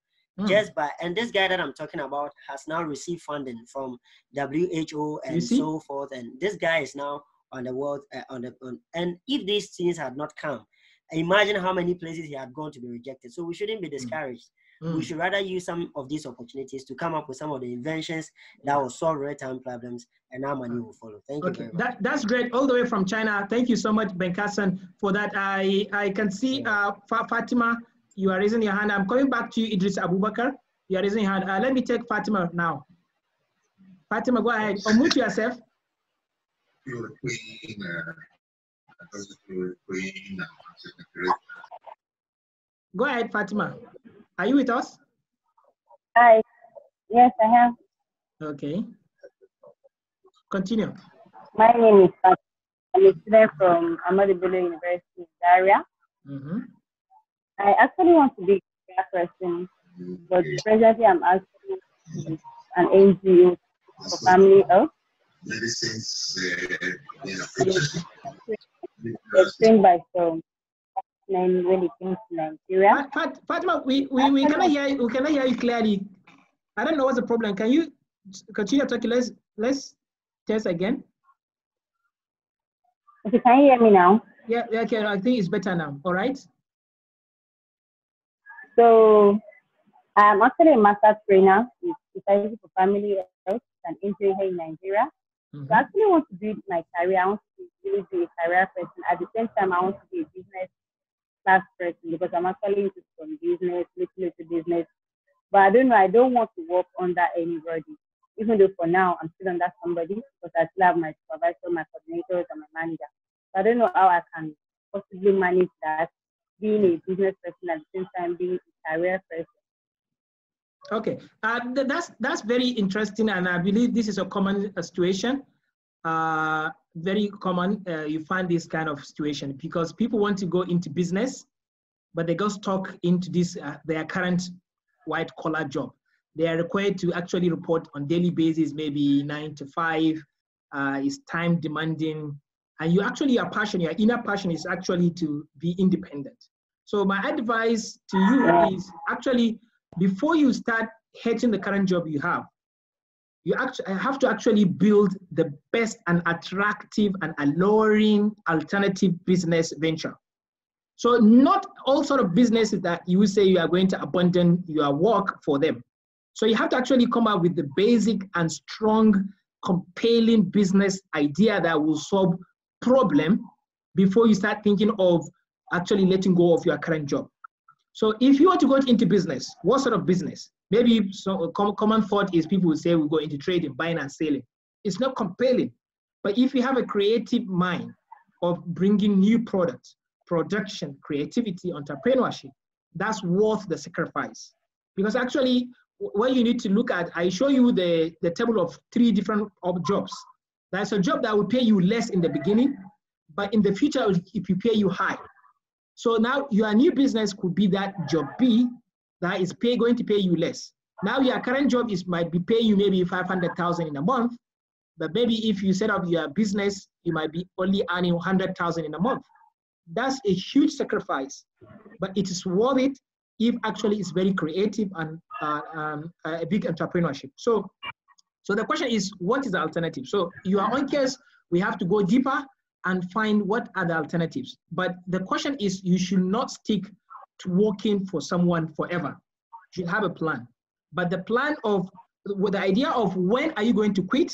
K: Just by, and this guy that I'm talking about has now received funding from WHO and so forth. And this guy is now on the world, and if these things had not come, imagine how many places he had gone to be rejected. So we shouldn't be discouraged. We should rather use some of these opportunities to come up with some of the inventions that will solve real-time problems, and our money will follow. Thank you very much.
A: That's great. All the way from China. Thank you so much, Ben Carson, for that. I can see Fatima, you are raising your hand. I'm coming back to you, Idris Abubakar. You are raising your hand. Let me take Fatima now. Fatima, go ahead. Unmute yourself. Go ahead, Fatima. Are you with us?
L: Hi. Yes, I am.
A: Okay. Continue.
L: My name is Fatima. I'm a student from Ahmadu Bello University in Zaria. I actually want to be a person, but presently I'm actually an NGO for family health. Explained by some when it comes to Nigeria.
A: Fatima, we cannot hear you. We cannot hear you clearly. I don't know what's the problem. Can you continue talking? Let's test again.
L: Okay, can you hear me now?
A: Yeah, okay. I think it's better now. All right.
L: So I'm actually a master trainer with Society for Family Health and NGO here in Nigeria. So I actually want to build my career. I want to really be a career person. At the same time, I want to be a business class person because I'm actually into some business, little business. But I don't know, I don't want to work under anybody. Even though for now, I'm still under somebody because I still have my supervisor, my coordinators, and my manager. So I don't know how I can possibly manage that, being a business person at the same time being a career person.
A: Okay, that's very interesting, and I believe this is a common situation. Very common. You find this kind of situation because people want to go into business, but they got stuck into this their current white collar job. They are required to actually report on daily basis, maybe 9 to 5. It's time demanding, and you actually are passion. Your inner passion is actually to be independent. So my advice to you is actually, before you start hating the current job you have to actually build the best and attractive and alluring alternative business venture. So not all sort of businesses that you say you are going to abandon your work for them. So you have to actually come up with the basic and strong, compelling business idea that will solve problem before you start thinking of actually letting go of your current job. So if you want to go into business, what sort of business? Maybe some common thought is people will say we go into trading, buying and selling. It's not compelling. But if you have a creative mind of bringing new products, production, creativity, entrepreneurship, that's worth the sacrifice. Because actually, what you need to look at, I show you the table of 3 different jobs. There's a job that will pay you less in the beginning, but in the future, it will pay you high. So now your new business could be that job B that is going to pay you less. Now your current job might be paying you maybe 500,000 in a month, but maybe if you set up your business, you might be only earning 100,000 in a month. That's a huge sacrifice, but it is worth it if actually it's very creative and a big entrepreneurship. So the question is, what is the alternative? So your own case, we have to go deeper and find what are the alternatives. But the question is, you should not stick to working for someone forever. You should have a plan. But the plan of, the idea of when are you going to quit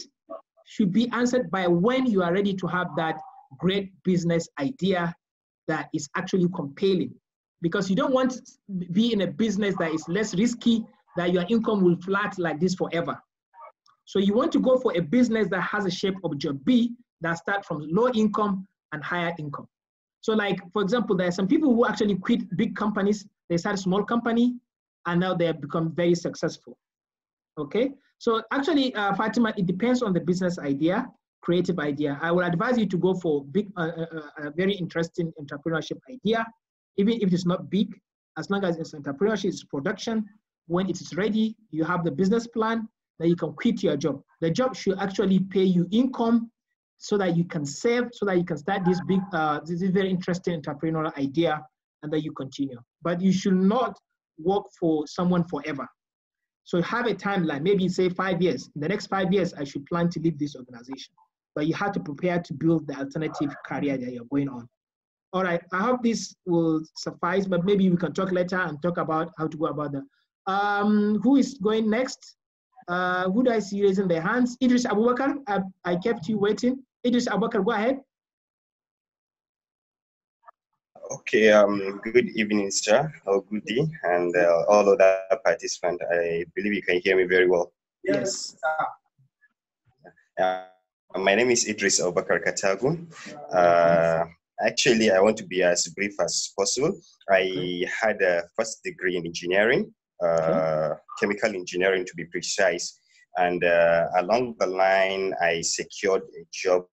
A: should be answered by when you are ready to have that great business idea that is actually compelling. Because you don't want to be in a business that is less risky, that your income will flat like this forever. So you want to go for a business that has a shape of job B that start from low income and higher income. So like, for example, there are some people who actually quit big companies, they start a small company, and now they have become very successful, okay? So actually, Fatima, it depends on the business idea, creative idea. I would advise you to go for big, a very interesting entrepreneurship idea, even if it's not big, as long as it's entrepreneurship, it's production. When it is ready, you have the business plan, then you can quit your job. The job should actually pay you income so that you can save, so that you can start this big, this is very interesting entrepreneurial idea, and then you continue. But you should not work for someone forever. So have a timeline, maybe say 5 years. In the next 5 years, I should plan to leave this organization. But you have to prepare to build the alternative career that you're going on. All right, I hope this will suffice, but maybe we can talk later and talk about how to go about that. Who is going next? Who do I see raising their hands? Idris Abubakar, I kept you waiting. Idris Abubakar, go ahead.
M: Okay, good evening, sir, or good day, and all other participants. I believe you can hear me very well.
A: Yes.
M: My name is Idris Abubakar Katagu. Actually, I want to be as brief as possible. I had a first degree in engineering, chemical engineering to be precise. And along the line, I secured a job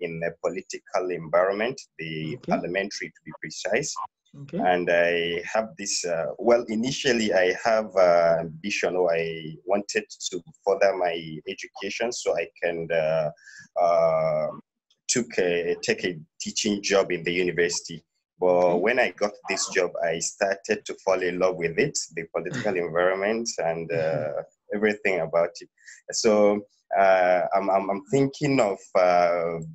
M: in a political environment, the parliamentary to be precise. And I have this, well, initially I have ambition, or I wanted to further my education so I can take a teaching job in the university. But when I got this job, I started to fall in love with it, the political environment and everything about it. So I'm thinking of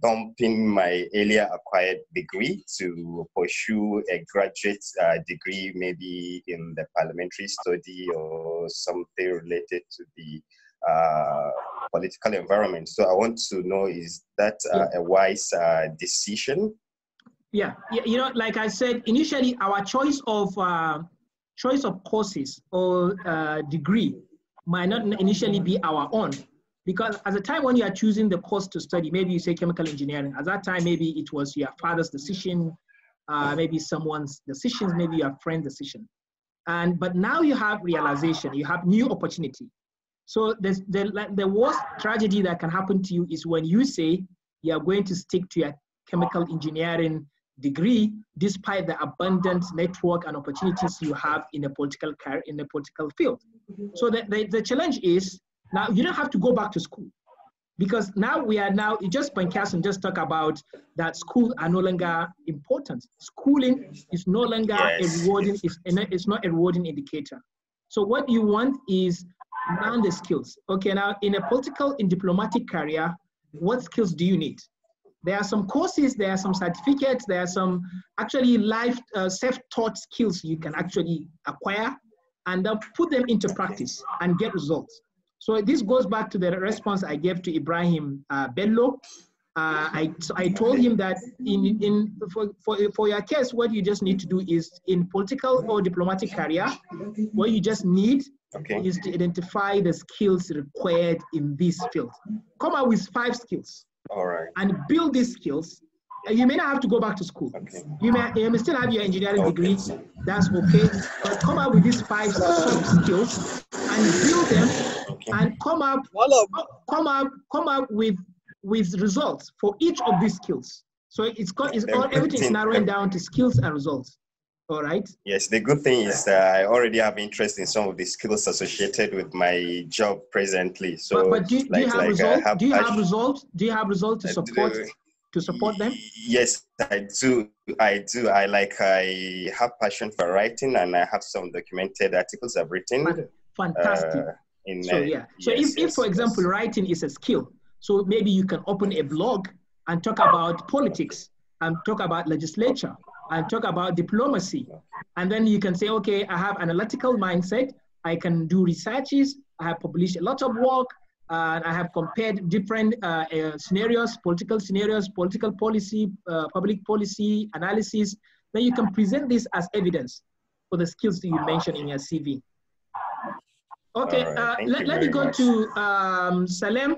M: dumping my earlier acquired degree to pursue a graduate degree, maybe in the parliamentary study or something related to the political environment. So I want to know, is that a wise decision?
A: Yeah, you know, like I said, initially our choice of courses or degree might not initially be our own, because at the time when you are choosing the course to study, maybe you say chemical engineering. At that time, maybe it was your father's decision, maybe someone's decisions, maybe your friend's decision. But now you have realization, you have new opportunity. So the worst tragedy that can happen to you is when you say you are going to stick to your chemical engineering degree, despite the abundant network and opportunities you have in a political field. So the challenge is, now you don't have to go back to school, because now you just just talk about that schools are no longer important. Schooling is no longer a rewarding, it's not a rewarding indicator. So what you want is learn the skills. Okay, now in diplomatic career, what skills do you need? There are some courses, there are some certificates, there are some actually life self-taught skills you can actually acquire and then put them into practice and get results. So this goes back to the response I gave to Ibrahim Bello. I told him that for your case, what you just need to do is in political or diplomatic career, what you just need is to identify the skills required in this field. Come up with 5 skills.
M: All right.
A: And build these skills. You may not have to go back to school. Okay. You may still have your engineering degree. That's okay. But come up with these 5 skills and build them, and come up with results for each of these skills. So everything is narrowing down to skills and results. All right.
M: Yes, the good thing is that I already have interest in some of the skills associated with my job presently. So,
A: but do you have results? Do you have results to support them?
M: Yes, I do. I have passion for writing, and I have some documented articles I've written.
A: Fantastic. If for example, writing is a skill, so maybe you can open a blog and talk about politics and talk about legislature and talk about diplomacy. And then you can say, okay, I have analytical mindset. I can do researches. I have published a lot of work. And I have compared different scenarios, political policy, public policy analysis. Then you can present this as evidence for the skills that you mentioned in your CV. Okay, right. Let me go to Salem.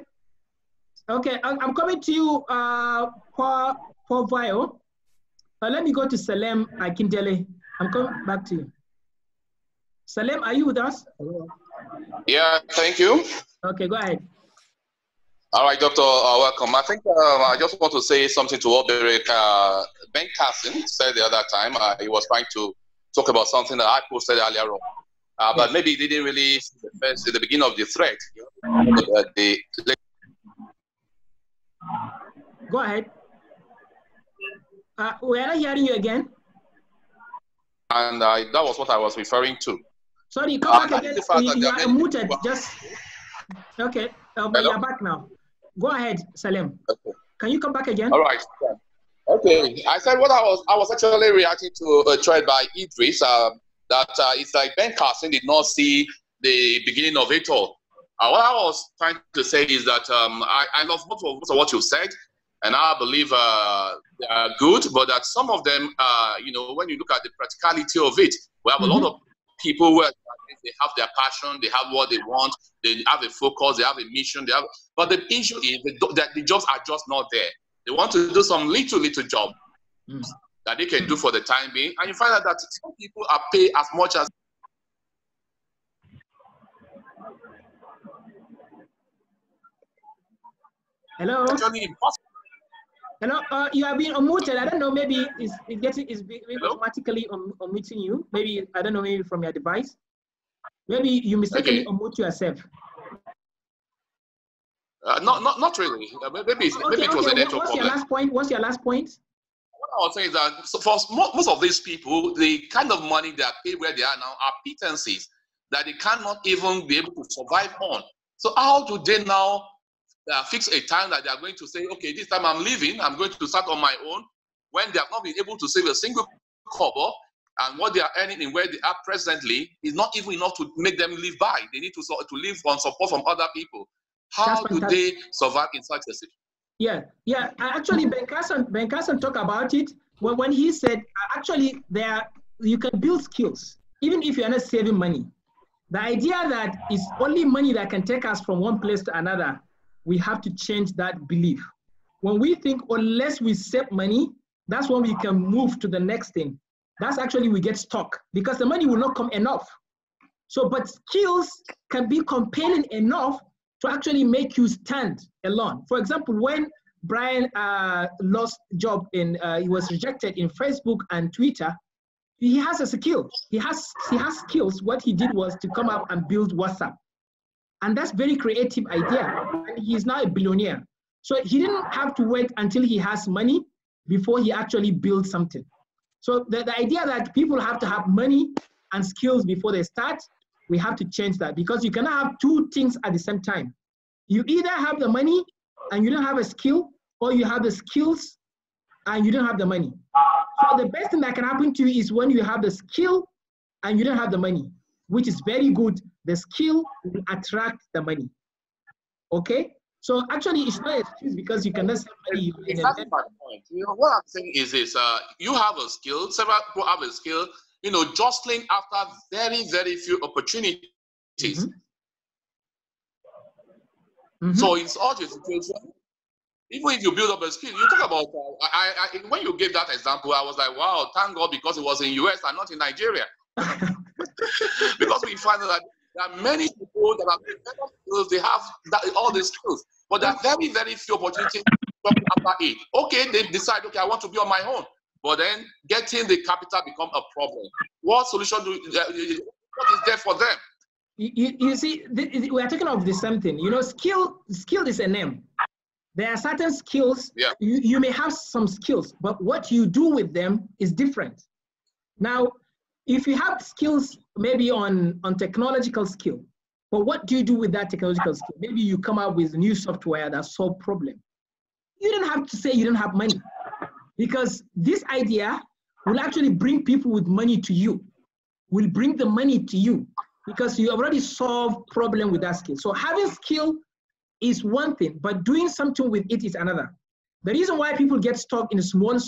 A: Okay, I'm coming to you, Paul Vio. Let me go to Salem Akindele. I'm coming back to you. Salem, are you with us?
N: Yeah, thank you.
A: Okay, go ahead.
N: All right, Doctor, welcome. I think I just want to say something to what Ben Carson said the other time. He was trying to talk about something that I posted earlier on. But maybe he didn't really see the beginning of the thread.
A: Go ahead. We are not hearing you again.
N: And that was what I was referring to.
A: Sorry, come back again. You are muted. Just okay. But you're back now. Go ahead, Salem. Okay. Can you come back again?
N: All right. Okay. I said what I was actually reacting to a thread by Idris. That it's like Ben Carson did not see the beginning of it all. What I was trying to say is that I love most of what you said, and I believe they are good, but that some of them, when you look at the practicality of it, we have a lot of people where they have their passion, they have what they want, they have a focus, they have a mission, but the issue is that the jobs are just not there. They want to do some little job that they can do for the time being, and you find out that some people are paid as much as.
A: Hello. Hello. You have been unmuted. I don't know. Maybe it's automatically unmuting you. Maybe I don't know. Maybe from your device. Maybe you mistakenly unmute yourself.
N: Not really. Maybe it was a network
A: problem. What's your last point? What
N: I was saying is that for most of these people, the kind of money they are paid where they are now are pittances that they cannot even be able to survive on. So how do they now fix a time that they are going to say, okay, this time I'm leaving, I'm going to start on my own, when they have not been able to save a single kobo, and what they are earning in where they are presently is not even enough to make them live by. They need to live on support from other people. How do they survive in such a situation?
A: Yeah. Actually, Ben Carson talked about it when he said, actually, you can build skills, even if you're not saving money. The idea that it's only money that can take us from one place to another, we have to change that belief. When we think unless we save money, that's when we can move to the next thing. That's actually we get stuck because the money will not come enough. So, but skills can be compelling enough to actually make you stand alone. For example, when Brian lost job in, he was rejected in Facebook and Twitter, he has a skill. He has skills. What he did was to come up and build WhatsApp. And that's very creative idea. And he's now a billionaire. So he didn't have to wait until he has money before he actually builds something. So the idea that people have to have money and skills before they start, we have to change that, because you cannot have two things at the same time. You either have the money and you don't have a skill, or you have the skills and you don't have the money. So the best thing that can happen to you is when you have the skill and you don't have the money, which is very good. The skill will attract the money. Okay? So actually, it's not an excuse, because you cannot save money.
N: Exactly my point. You know, what I'm saying is this: you have a skill. Several people have a skill. You know, jostling after very, very few opportunities. So in such a situation, even if you build up a skill, you talk about. When you gave that example, I was like, wow, thank God, because it was in US and not in Nigeria. Because we find that there are many people that have better skills, they have all these skills, but there are very, very few opportunities after it. Okay, they decide, okay, I want to be on my own, but then getting the capital become a problem. What solution what is there for them?
A: You see, we are talking of the same thing. You know, skill is a name. There are certain skills, you may have some skills, but what you do with them is different. Now, if you have skills, maybe on technological skill, but what do you do with that technological skill? Maybe you come up with new software that solve problem. You don't have to say you don't have money, because this idea will actually bring people with money to you, will bring the money to you, because you already solved problem with that skill. So having skill is one thing, but doing something with it is another. The reason why people get stuck in small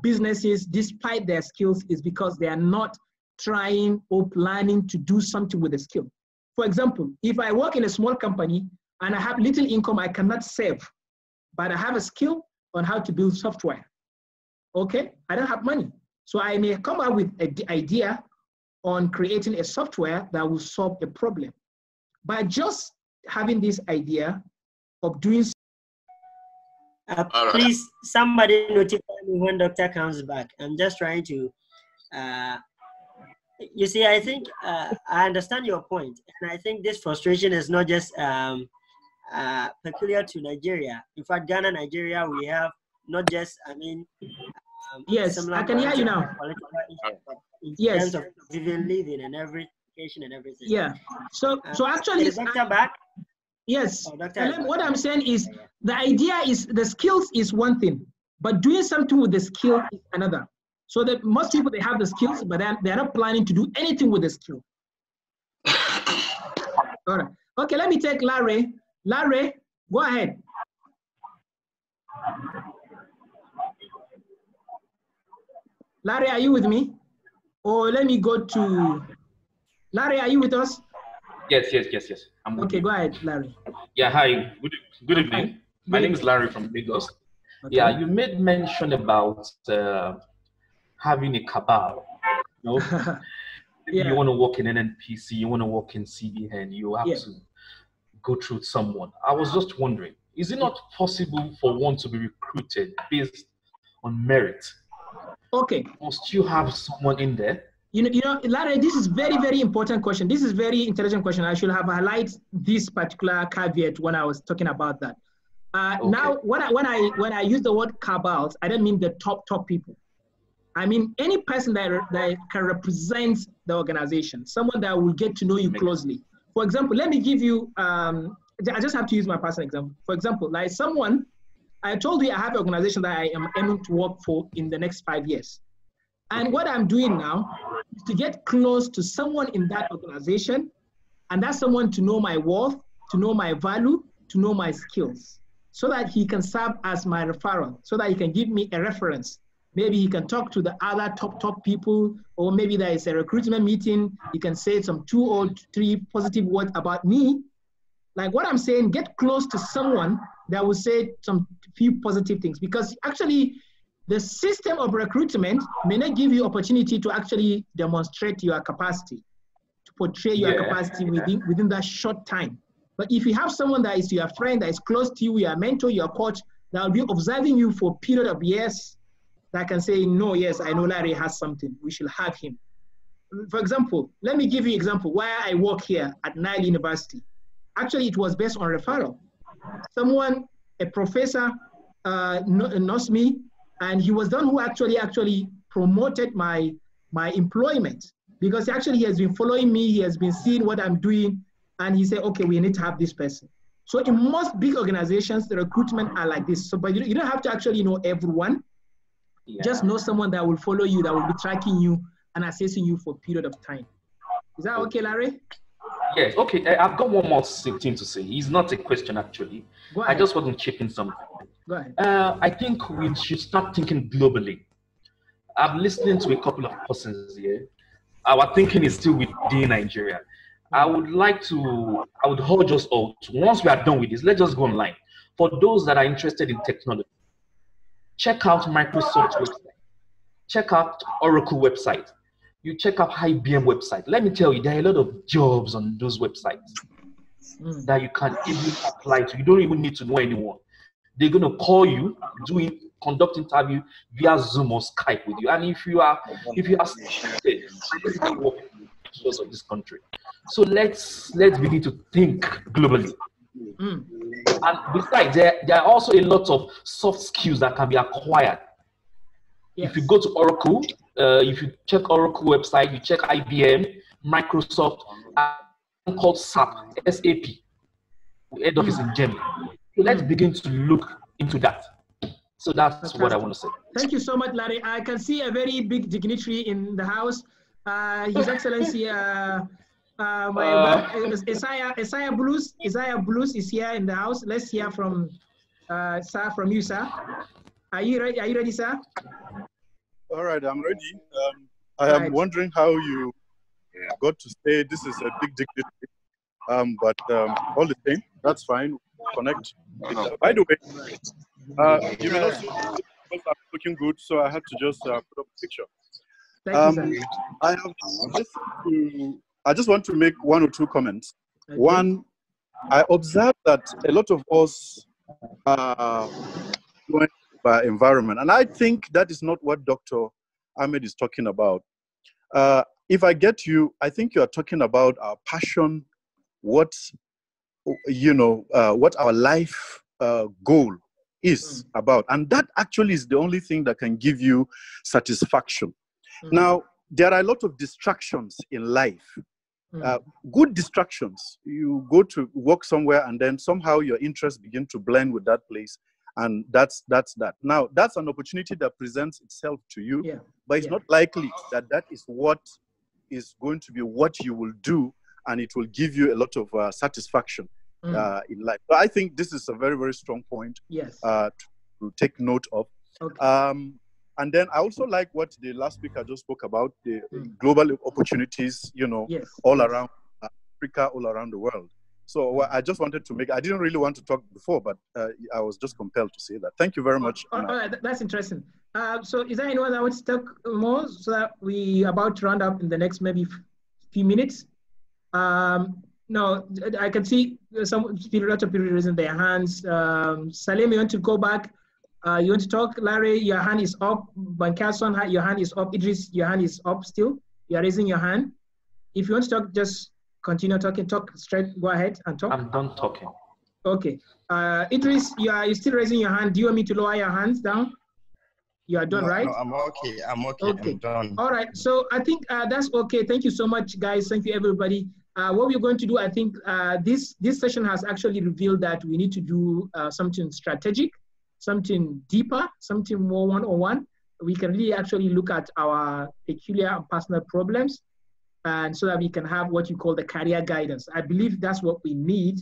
A: businesses despite their skills is because they are not trying or planning to do something with the skill. For example, if I work in a small company and I have little income, I cannot save, but I have a skill on how to build software. Okay, I don't have money. So I may come up with an idea on creating a software that will solve a problem. By just having this idea of doing
K: please, somebody notify me when doctor comes back. I'm just trying to, you see, I think I understand your point. And I think this frustration is not just peculiar to Nigeria. In fact, Ghana, Nigeria, we have not just, I mean,
A: yes, I can hear you now.
K: In
A: yes.
K: terms of even living and education and everything.
A: Yeah. So actually,
K: is doctor back?
A: Yes.
K: Oh,
A: What I'm saying is the idea is the skills is one thing, but doing something with the skill is another. So that most people, they have the skills, but they're not planning to do anything with the skill. All right. Okay, let me take Larry. Larry, go ahead. Larry, are you with me? Or let me go to Larry, are you with us?
O: Yes. I'm
A: okay, go ahead, Larry.
O: Yeah, hi. Good evening. My name is Larry from Lagos. Okay. Yeah, you made mention about having a cabal. You know, if you want to work in NNPC, you want to work in CBN, you have to go through someone. I was just wondering, is it not possible for one to be recruited based on merit?
A: Okay.
O: Must you have someone in there?
A: You know, Larry, this is very, very important question. This is very intelligent question. I should have highlighted this particular caveat when I was talking about that. Okay. Now, when I use the word cabals, I don't mean the top people. I mean any person that can represent the organization, someone that will get to know you closely. For example, let me give you, I just have to use my personal example. For example, like someone, I told you I have an organization that I am aiming to work for in the next 5 years. And what I'm doing now is to get close to someone in that organization, and that's someone to know my worth, to know my value, to know my skills, so that he can serve as my referral, so that he can give me a reference. Maybe he can talk to the other top people, or maybe there is a recruitment meeting, he can say some 2 or 3 positive words about me. Like what I'm saying, get close to someone that will say some few positive things, because actually the system of recruitment may not give you opportunity to actually demonstrate your capacity, to portray your capacity within that short time. But if you have someone that is your friend, that is close to you, your mentor, your coach, that will be observing you for a period of years, that can say, no, yes, I know Larry has something. We should have him. For example, let me give you an example. Why I work here at Nile University. Actually, it was based on referral. Someone, a professor, knows me, and he was the one who actually promoted my employment, because actually he has been following me, he has been seeing what I'm doing, and he said, okay, we need to have this person. So in most big organizations, the recruitment are like this. So, but you don't have to actually know everyone. Yeah. Just know someone that will follow you, that will be tracking you and assessing you for a period of time. Is that okay, Larry?
O: Yes, okay. I've got one more thing to say. It's not a question, actually. I just want to chip in something.
A: Go ahead.
O: I think we should start thinking globally. I'm listening to a couple of persons here. Our thinking is still within Nigeria. I would urge us all to, once we are done with this, let's just go online. For those that are interested in technology, check out Microsoft's website. Check out Oracle website. You check out IBM website. Let me tell you, there are a lot of jobs on those websites that you can even apply to. You don't even need to know anyone. They're going to call you, conduct interview via Zoom or Skype with you. And if you are of this country. So let's begin to think globally. And besides, there are also a lot of soft skills that can be acquired. Yes. If you go to Oracle, if you check Oracle website, you check IBM, Microsoft, called SAP, head office in Germany. So let's begin to look into that. So that's what I want to say.
A: Thank you so much, Larry. I can see a very big dignitary in the house. His Excellency Isaiah Blues is here in the house. Let's hear from sir, from you, sir. Are you ready? Are you ready, sir?
P: All right, I'm ready. I am wondering how you got to say this is a big dignitary, but all the same, that's fine. Connect. By the way, you may not see because I'm looking good, so I had to just put up a picture. I just want to make one or two comments. Okay. One, I observed that a lot of us are going by environment, and I think that is not what Dr. Ahmed is talking about. If I get you, I think you are talking about our passion, what our life goal is about, and that actually is the only thing that can give you satisfaction. Now, there are a lot of distractions in life. Good distractions. You go to work somewhere and then somehow your interests begin to blend with that place, and that's that. Now, that's an opportunity that presents itself to you, but it's not likely that that is what is going to be what you will do, and it will give you a lot of satisfaction in life. So I think this is a very, very strong point to take note of. Okay. And then I also like what the last speaker just spoke about, the global opportunities, all around Africa, all around the world. So I just wanted to I didn't really want to talk before, but I was just compelled to say that. Thank you very much.
A: All right, that's interesting. So is there anyone that wants to talk more, so that we about to round up in the next maybe few minutes? No, I can see a lot of people raising their hands. Salim, you want to go back? You want to talk? Larry, your hand is up. Bankason, your hand is up. Idris, your hand is up still. You are raising your hand. If you want to talk, just continue talking. Talk straight. Go ahead and talk.
O: I'm done talking.
A: Okay. Idris, you still raising your hand. Do you want me to lower your hands down? You are done, right?
Q: No, I'm okay. I'm okay. I'm done.
A: All right. So I think that's okay. Thank you so much, guys. Thank you, everybody. What we're going to do, I think this session has actually revealed that we need to do something strategic, something deeper, something more one-on-one. We can really actually look at our peculiar and personal problems, and so that we can have what you call the career guidance. I believe that's what we need,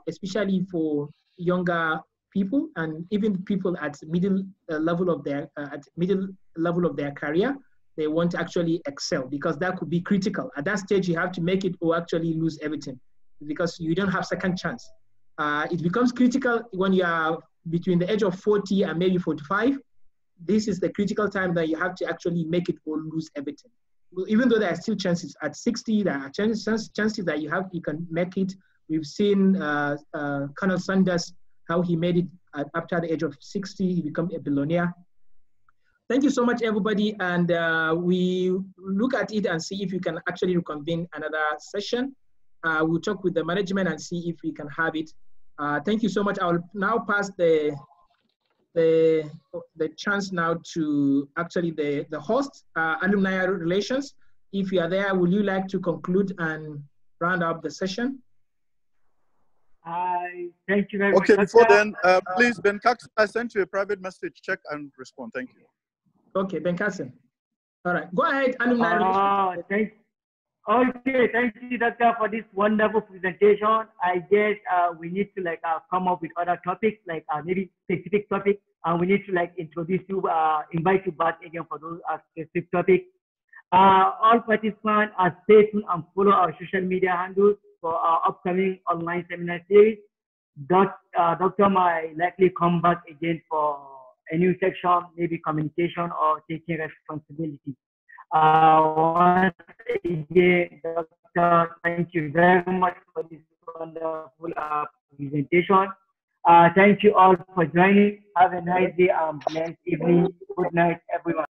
A: especially for younger people and even people at middle level of their career. They want to actually excel, because that could be critical. At that stage, you have to make it or actually lose everything, because you don't have second chance. It becomes critical when you are between the age of 40 and maybe 45. This is the critical time that you have to actually make it or lose everything. Even though there are still chances at 60, there are chances that you can make it We've seen Colonel Sanders, how he made it after the age of 60, he became a billionaire. Thank you so much, everybody. And we look at it and see if we can actually reconvene another session. We'll talk with the management and see if we can have it. Thank you so much. I'll now pass the chance now to actually the host, alumni relations. If you are there, would you like to conclude and round up the session?
G: Thank you very much.
P: Okay, before then, please, Ben Carson, I sent you a private message. Check and respond. Thank you.
A: Okay, Ben Carson. All right, go ahead, alumni.
G: Thank you, Doctor, for this wonderful presentation. I guess we need to come up with other topics, maybe specific topics, and we need to introduce you, invite you back again for those specific topics. All participants are stay tuned and follow our social media handles for our upcoming online seminar series. Doctor might likely come back again for a new section, maybe communication or taking responsibility. Once again, Doctor, thank you very much for this wonderful presentation. Thank you all for joining. Have a nice day and blessed evening. Good night, everyone.